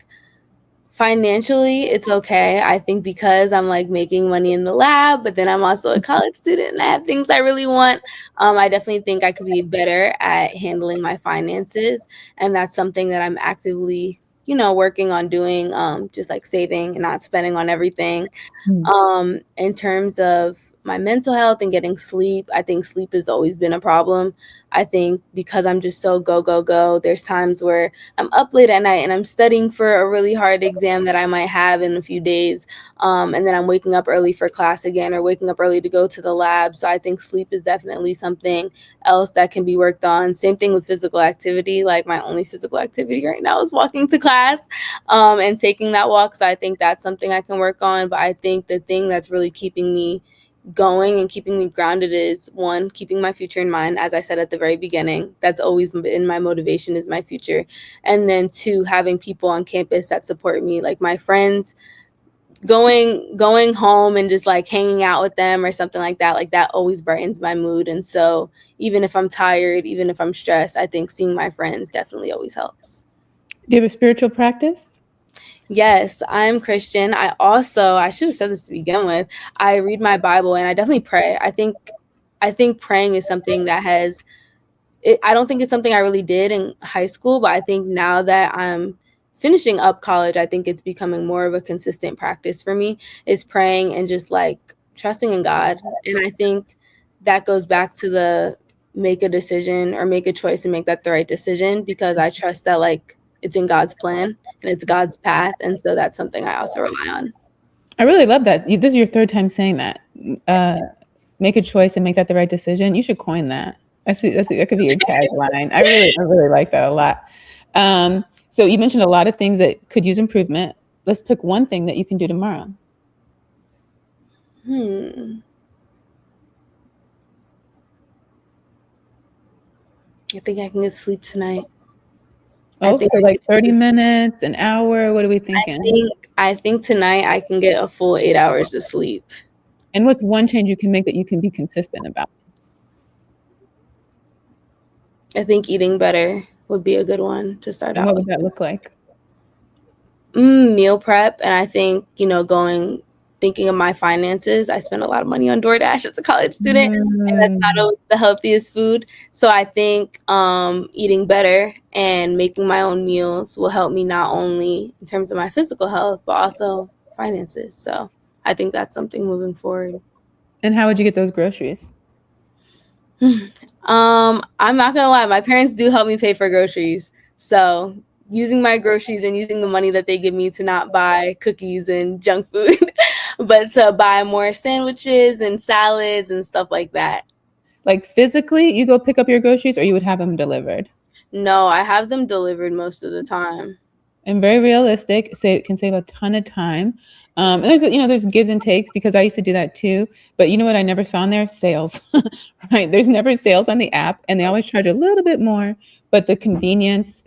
financially it's okay. I think because I'm like making money in the lab, but then I'm also a college student and I have things I really want. I definitely think I could be better at handling my finances. And that's something that I'm actively, working on doing, just like saving and not spending on everything. In terms of my mental health and getting sleep, I think sleep has always been a problem. I think because I'm just so go, there's times where I'm up late at night and I'm studying for a really hard exam that I might have in a few days. And then I'm waking up early for class again or waking up early to go to the lab. So I think sleep is definitely something else that can be worked on. Same thing with physical activity. Like my only physical activity right now is walking to class and taking that walk. So I think that's something I can work on. But I think the thing that's really keeping me going and keeping me grounded is, 1, keeping my future in mind. As I said at the very beginning, that's always been my motivation, is my future. And then 2, having people on campus that support me, like my friends, going home and just like hanging out with them or something like that always brightens my mood. And so even if I'm tired, even if I'm stressed, I think seeing my friends definitely always helps. Do you have a spiritual practice? Yes, I'm Christian. I should have said this to begin with. I read my Bible and I definitely pray. I think praying is something that I don't think it's something I really did in high school, but I think now that I'm finishing up college, I think it's becoming more of a consistent practice for me, is praying and just like trusting in God. And I think that goes back to the make a decision or make a choice and make that the right decision, because I trust that like it's in God's plan and it's God's path. And so that's something I also rely on. I really love that. This is your third time saying that. Make a choice and make that the right decision. You should coin that. That could be your tagline. I really like that a lot. So you mentioned a lot of things that could use improvement. Let's pick one thing that you can do tomorrow. I think I can get sleep tonight. Oh, so like 30 minutes, an hour. What are we thinking? I think tonight I can get a full 8 hours of sleep. And what's one change you can make that you can be consistent about? I think eating better would be a good one to start out. What would that look like? Meal prep. And I think, thinking of my finances, I spend a lot of money on DoorDash as a college student, and that's not always the healthiest food. So I think eating better and making my own meals will help me not only in terms of my physical health, but also finances. So I think that's something moving forward. And how would you get those groceries? I'm not gonna lie, my parents do help me pay for groceries. So using my groceries and using the money that they give me to not buy cookies and junk food, but to buy more sandwiches and salads and stuff like that. Like physically, you go pick up your groceries, or you would have them delivered? No, I have them delivered most of the time. And very realistic. It can save a ton of time. And there's gives and takes, because I used to do that too. But you know what I never saw in there? Sales, right? There's never sales on the app, and they always charge a little bit more, but the convenience,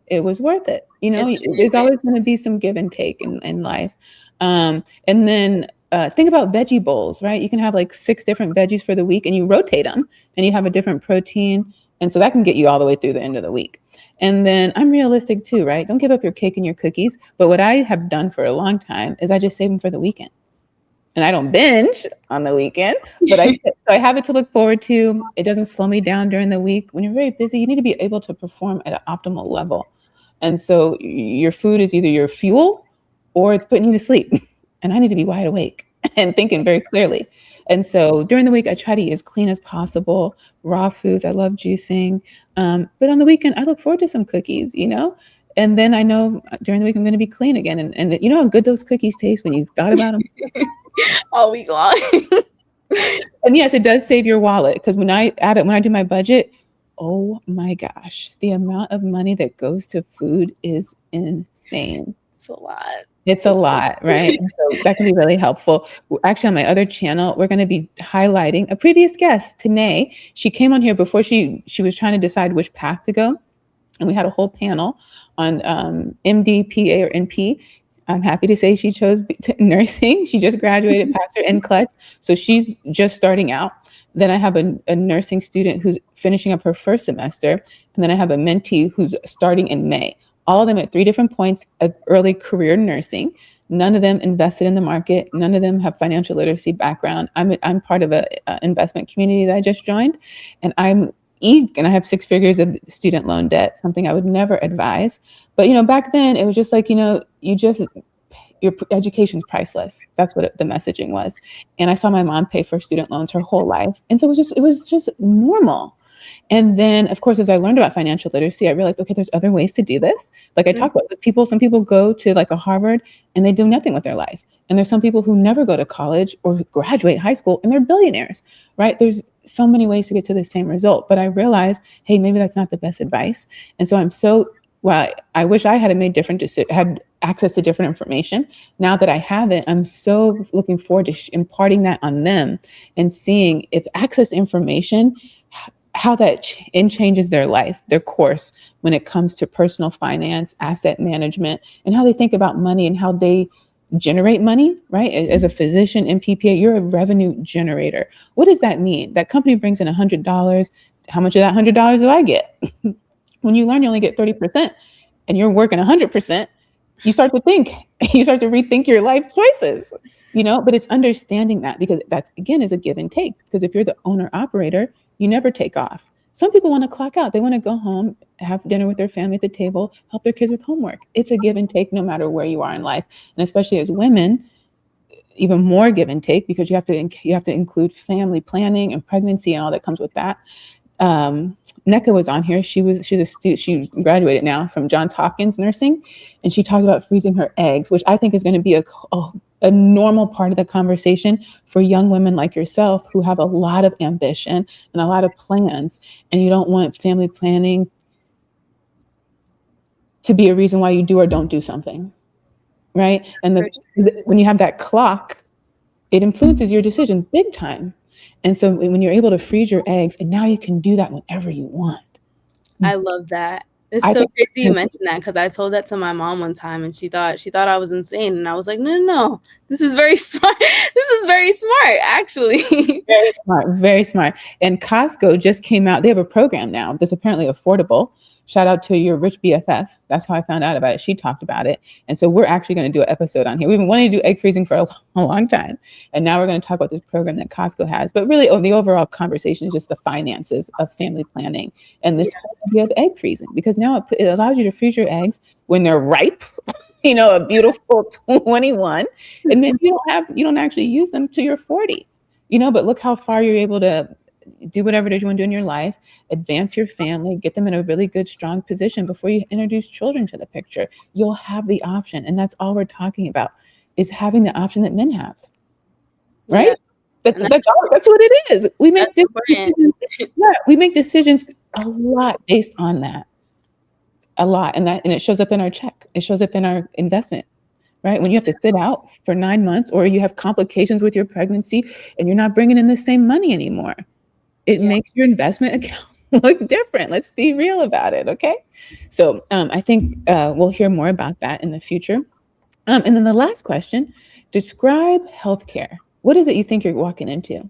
it was worth it. There's always going to be some give and take in life. And then think about veggie bowls, right? You can have like 6 different veggies for the week, and you rotate them, and you have a different protein. And so that can get you all the way through the end of the week. And then I'm realistic too, right? Don't give up your cake and your cookies. But what I have done for a long time is I just save them for the weekend. And I don't binge on the weekend, but I have it to look forward to. It doesn't slow me down during the week. When you're very busy, you need to be able to perform at an optimal level. And so your food is either your fuel or it's putting you to sleep. And I need to be wide awake and thinking very clearly. And so during the week, I try to eat as clean as possible, raw foods. I love juicing. But on the weekend, I look forward to some cookies, and then I know during the week I'm going to be clean again. And you know how good those cookies taste when you've thought about them? All week long. And yes, it does save your wallet, because when I do my budget, oh my gosh, the amount of money that goes to food is insane. It's a lot, right? So that can be really helpful. Actually, on my other channel, we're going to be highlighting a previous guest, Tanae. She came on here before she was trying to decide which path to go. And we had a whole panel on MD, PA, or NP. I'm happy to say she chose nursing. She just graduated, passed her NCLEX. So she's just starting out. Then I have a nursing student who's finishing up her first semester. And then I have a mentee who's starting in May. All of them at 3 different points of early career nursing. None of them invested in the market. None of them have financial literacy background. I'm part of a investment community that I just joined, and and I have 6 figures of student loan debt, something I would never advise. But back then it was just like, your education is priceless. That's what the messaging was. And I saw my mom pay for student loans her whole life, and so it was just normal. And then, of course, as I learned about financial literacy, I realized, okay, there's other ways to do this. Like I talked about, some people go to like a Harvard and they do nothing with their life. And there's some people who never go to college or graduate high school and they're billionaires, right? There's so many ways to get to the same result. But I realized, hey, maybe that's not the best advice. And so I wish I had had access to different information. Now that I have it, I'm so looking forward to imparting that on them and seeing if access to information, how that changes their life, their course, when it comes to personal finance, asset management, and how they think about money and how they generate money, right? As a physician in PPA, you're a revenue generator. What does that mean? That company brings in $100. How much of that $100 do I get? When you learn, you only get 30%, and you're working 100%. you start to rethink your life choices, but it's understanding that, because that's, again, is a give and take. Because if you're the owner operator, you never take off. Some people want to clock out. They want to go home, have dinner with their family at the table, help their kids with homework. It's a give and take no matter where you are in life. And especially as women, even more give and take, because you have to include family planning and pregnancy and all that comes with that. Neka was on here. She's a student. She graduated now from Johns Hopkins nursing, and she talked about freezing her eggs, which I think is going to be a normal part of the conversation for young women like yourself who have a lot of ambition and a lot of plans, and you don't want family planning to be a reason why you do or don't do something, right? And when you have that clock, it influences your decision big time. And so when you're able to freeze your eggs, and now you can do that whenever you want. I love that. It's so crazy you mentioned that, because I told that to my mom one time, and she thought I was insane. And I was like, no, this is very smart. This is very smart, actually. Very smart. And Costco just came out. They have a program now that's apparently affordable. Shout out to your rich BFF. That's how I found out about it. She talked about it. And so we're actually going to do an episode on here. We've been wanting to do egg freezing for a long time. And now we're going to talk about this program that Costco has. But really, the overall conversation is just the finances of family planning and this whole idea of egg freezing, because now it allows you to freeze your eggs when they're ripe, a beautiful 21. And then you don't actually use them till you're 40, but look how far you're able to do whatever it is you want to do in your life, advance your family, get them in a really good, strong position before you introduce children to the picture. You'll have the option. And that's all we're talking about, is having the option that men have, right? Yeah. That's what it is. We make decisions. Yeah, we make decisions a lot based on that. A lot. And it shows up in our check. It shows up in our investment. Right? When you have to sit out for 9 months, or you have complications with your pregnancy and you're not bringing in the same money anymore, it makes your investment account look different. Let's be real about it. Okay. So I think we'll hear more about that in the future. And then the last question, describe healthcare. What is it you think you're walking into?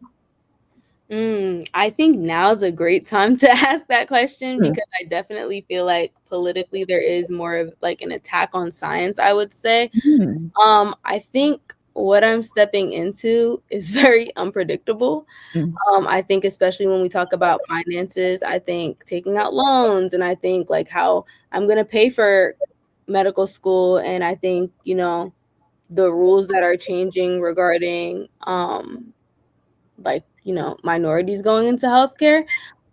I think now is a great time to ask that question, because I definitely feel like politically there is more of like an attack on science, I would say. I think what I'm stepping into is very unpredictable. I think especially when we talk about finances, I think taking out loans, and I think like how I'm going to pay for medical school. And I think, the rules that are changing regarding minorities going into healthcare,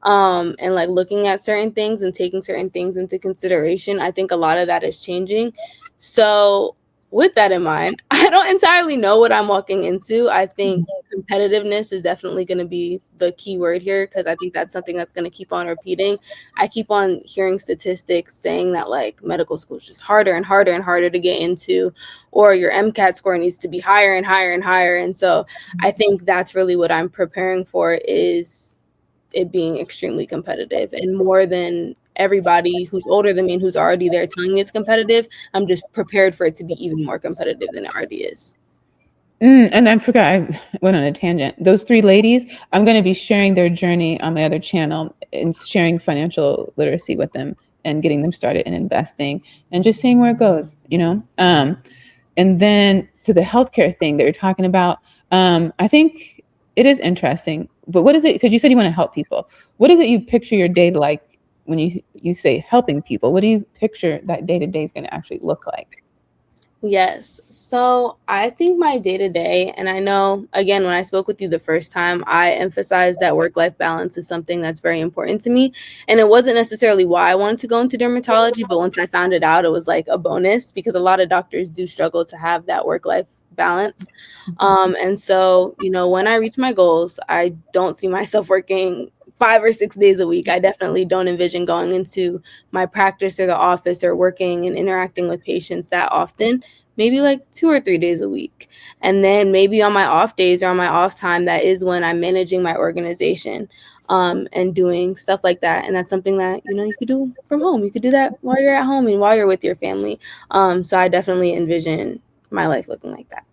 and like looking at certain things and taking certain things into consideration. I think a lot of that is changing. So with that in mind, I don't entirely know what I'm walking into. I think competitiveness is definitely going to be the key word here, because I think that's something that's going to keep on repeating. I keep on hearing statistics saying that like medical school is just harder and harder and harder to get into, or your MCAT score needs to be higher and higher and higher. And so I think that's really what I'm preparing for, is it being extremely competitive, and more than everybody who's older than me and who's already there telling me it's competitive, I'm just prepared for it to be even more competitive than it already is. And I forgot, I went on a tangent. Those 3 ladies, I'm going to be sharing their journey on my other channel and sharing financial literacy with them and getting them started in investing and just seeing where it goes, and then, so the healthcare thing that you're talking about, I think it is interesting, but what is it? Because you said you want to help people. What is it you picture your day like when you say helping people? What do you picture that day-to-day is going to actually look like? Yes. So I think my day-to-day, and I know, again, when I spoke with you the first time, I emphasized that work-life balance is something that's very important to me. And it wasn't necessarily why I wanted to go into dermatology, but once I found it out, it was like a bonus, because a lot of doctors do struggle to have that work-life balance. And so, when I reach my goals, I don't see myself working 5 or 6 days a week. I definitely don't envision going into my practice or the office or working and interacting with patients that often, maybe like 2 or 3 days a week. And then maybe on my off days or on my off time, that is when I'm managing my organization and doing stuff like that. And that's something that, you could do from home. You could do that while you're at home and while you're with your family. So I definitely envision my life looking like that.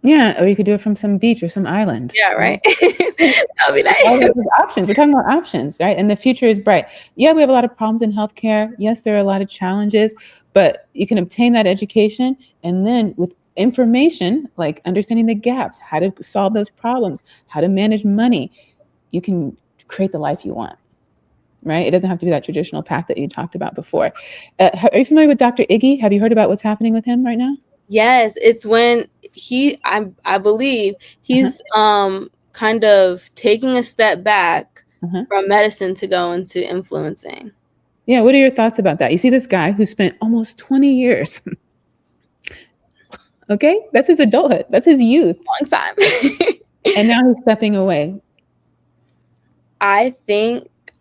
Yeah, or you could do it from some beach or some island. Yeah, right. That would be nice. All those options. We're talking about options, right? And the future is bright. Yeah, we have a lot of problems in healthcare. Yes, there are a lot of challenges, But you can obtain that education, and then with information like understanding the gaps, how to solve those problems, how to manage money, you can create the life you want, right? It doesn't have to be that traditional path that you talked about before. Are you familiar with Dr. Iggy? Have you heard about what's happening with him right now? Yes, it's when I believe he's kind of taking a step back from medicine to go into influencing. Yeah, what are your thoughts about that? You see this guy who spent almost 20 years. Okay, that's his adulthood. That's his youth. Long time. And now he's stepping away. I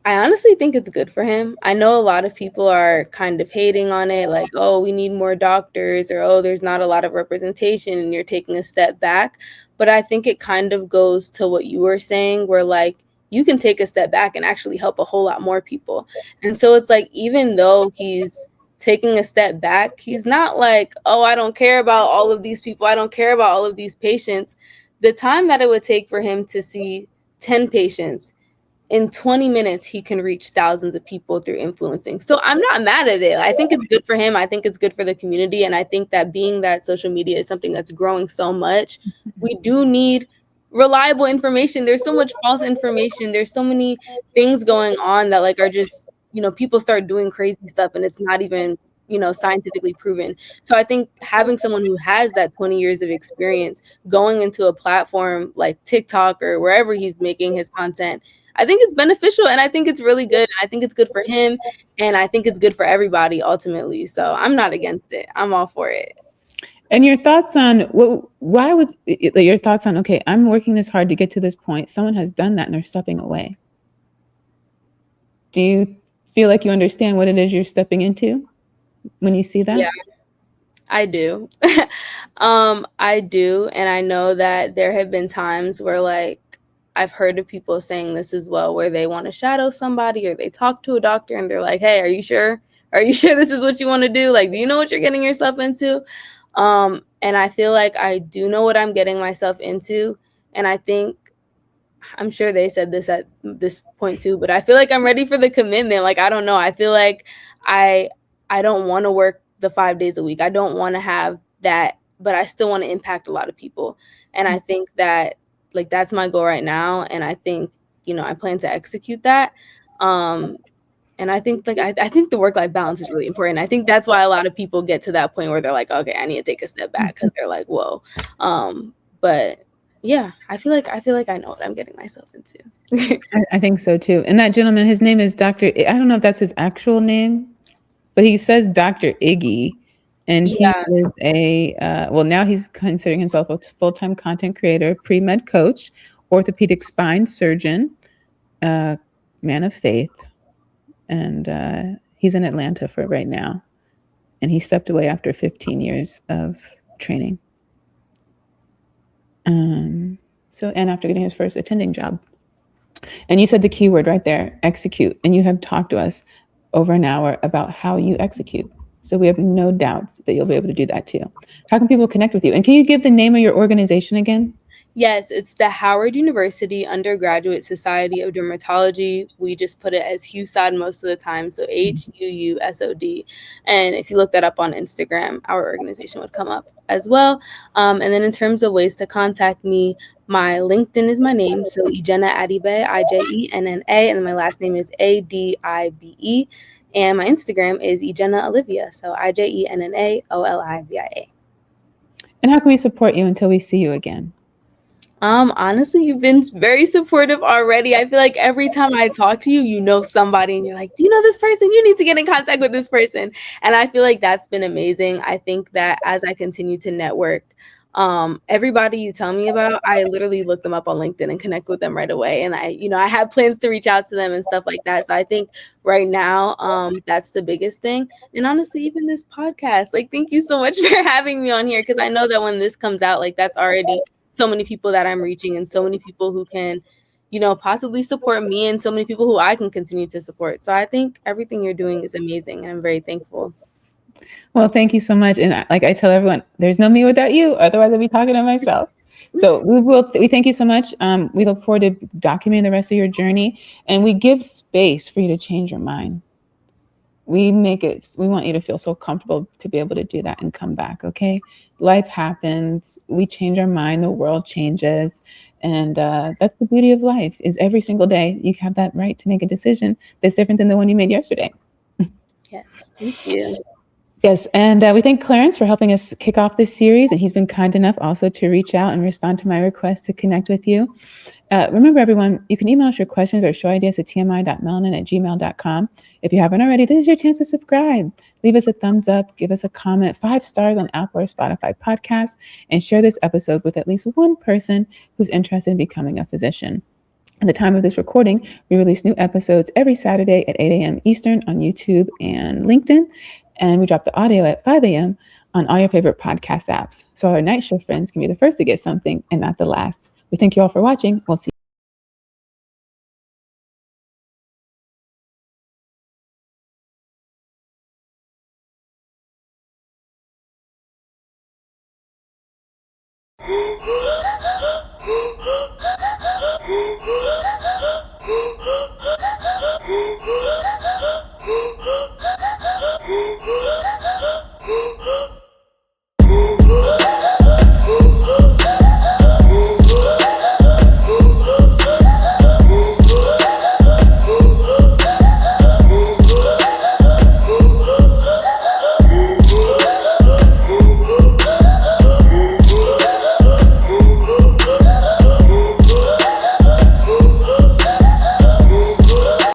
honestly think it's good for him. I know a lot of people are kind of hating on it, like, oh, we need more doctors, or oh, there's not a lot of representation and you're taking a step back. But I think it kind of goes to what you were saying, where like you can take a step back and actually help a whole lot more people. And so it's like, even though he's taking a step back, he's not like, oh, I don't care about all of these people, I don't care about all of these patients. The time that it would take for him to see 10 patients, in 20 minutes, he can reach thousands of people through influencing. So I'm not mad at it. I think it's good for him. I think it's good for the community. And I think that being that social media is something that's growing so much, we do need reliable information. There's so much false information. There's so many things going on that like are just, people start doing crazy stuff and it's not even, scientifically proven. So I think having someone who has that 20 years of experience going into a platform like TikTok or wherever he's making his content, I think it's beneficial and I think it's really good. And I think it's good for him and I think it's good for everybody ultimately. So I'm not against it. I'm all for it. And your thoughts on your thoughts on, okay, I'm working this hard to get to this point. Someone has done that and they're stepping away. Do you feel like you understand what it is you're stepping into when you see that? Yeah, I do. I do. And I know that there have been times where like, I've heard of people saying this as well, where they want to shadow somebody or they talk to a doctor and they're like, hey, are you sure? Are you sure this is what you want to do? Like, do you know what you're getting yourself into? And I feel like I do know what I'm getting myself into. And I think, I'm sure they said this at this point too, but I feel like I'm ready for the commitment. Like, I don't know. I feel like I don't want to work the 5 days a week. I don't want to have that, but I still want to impact a lot of people. And I think that like that's my goal right now. And I think, I plan to execute that. And I think like I think the work-life balance is really important. I think that's why a lot of people get to that point where they're like, okay, I need to take a step back because they're like, whoa. But yeah, I feel like I know what I'm getting myself into. I think so too. And that gentleman, his name is Dr. I don't know if that's his actual name, but he says Dr. Iggy. And he is now he's considering himself a full-time content creator, pre-med coach, orthopedic spine surgeon, man of faith. And he's in Atlanta for right now. And he stepped away after 15 years of training. And after getting his first attending job. And you said the key word right there, execute. And you have talked to us over an hour about how you execute. So we have no doubts that you'll be able to do that too. How can people connect with you? And can you give the name of your organization again? Yes, it's the Howard University Undergraduate Society of Dermatology. We just put it as HUUSOD most of the time, so HUUSOD. And if you look that up on Instagram, our organization would come up as well. And then in terms of ways to contact me, my LinkedIn is my name, so Ijenna Adibe, Ijenna, and then my last name is Adibe. And my Instagram is Ijenna Olivia, so Ijenna Olivia. And how can we support you until we see you again? Honestly, you've been very supportive already. I feel like every time I talk to you, you know somebody and you're like, do you know this person? You need to get in contact with this person. And I feel like that's been amazing. I think that as I continue to network, everybody you tell me about, I literally look them up on LinkedIn and connect with them right away. And I have plans to reach out to them and stuff like that. So I think right now, that's the biggest thing. And honestly, even this podcast, like, thank you so much for having me on here. Cause I know that when this comes out, like that's already so many people that I'm reaching and so many people who can, possibly support me and so many people who I can continue to support. So I think everything you're doing is amazing. And I'm very thankful. Well, thank you so much. And like I tell everyone, there's no me without you. Otherwise I'd be talking to myself. So we thank you so much. We look forward to documenting the rest of your journey, and we give space for you to change your mind. we want you to feel so comfortable to be able to do that and come back. Okay. Life happens. We change our mind. The world changes. And that's the beauty of life, is every single day you have that right to make a decision that's different than the one you made yesterday. Yes. Thank you. Yes, and we thank Clarence for helping us kick off this series, and he's been kind enough also to reach out and respond to my request to connect with you. Remember, everyone, you can email us your questions or show ideas at tmi.melanin@gmail.com. If you haven't already, this is your chance to subscribe. Leave us a thumbs up, give us a comment, 5 stars on Apple or Spotify podcasts, and share this episode with at least one person who's interested in becoming a physician. At the time of this recording, we release new episodes every Saturday at 8 a.m. Eastern on YouTube and LinkedIn, and we drop the audio at 5 a.m. on all your favorite podcast apps. So our night shift friends can be the first to get something and not the last. We thank you all for watching. We'll see you.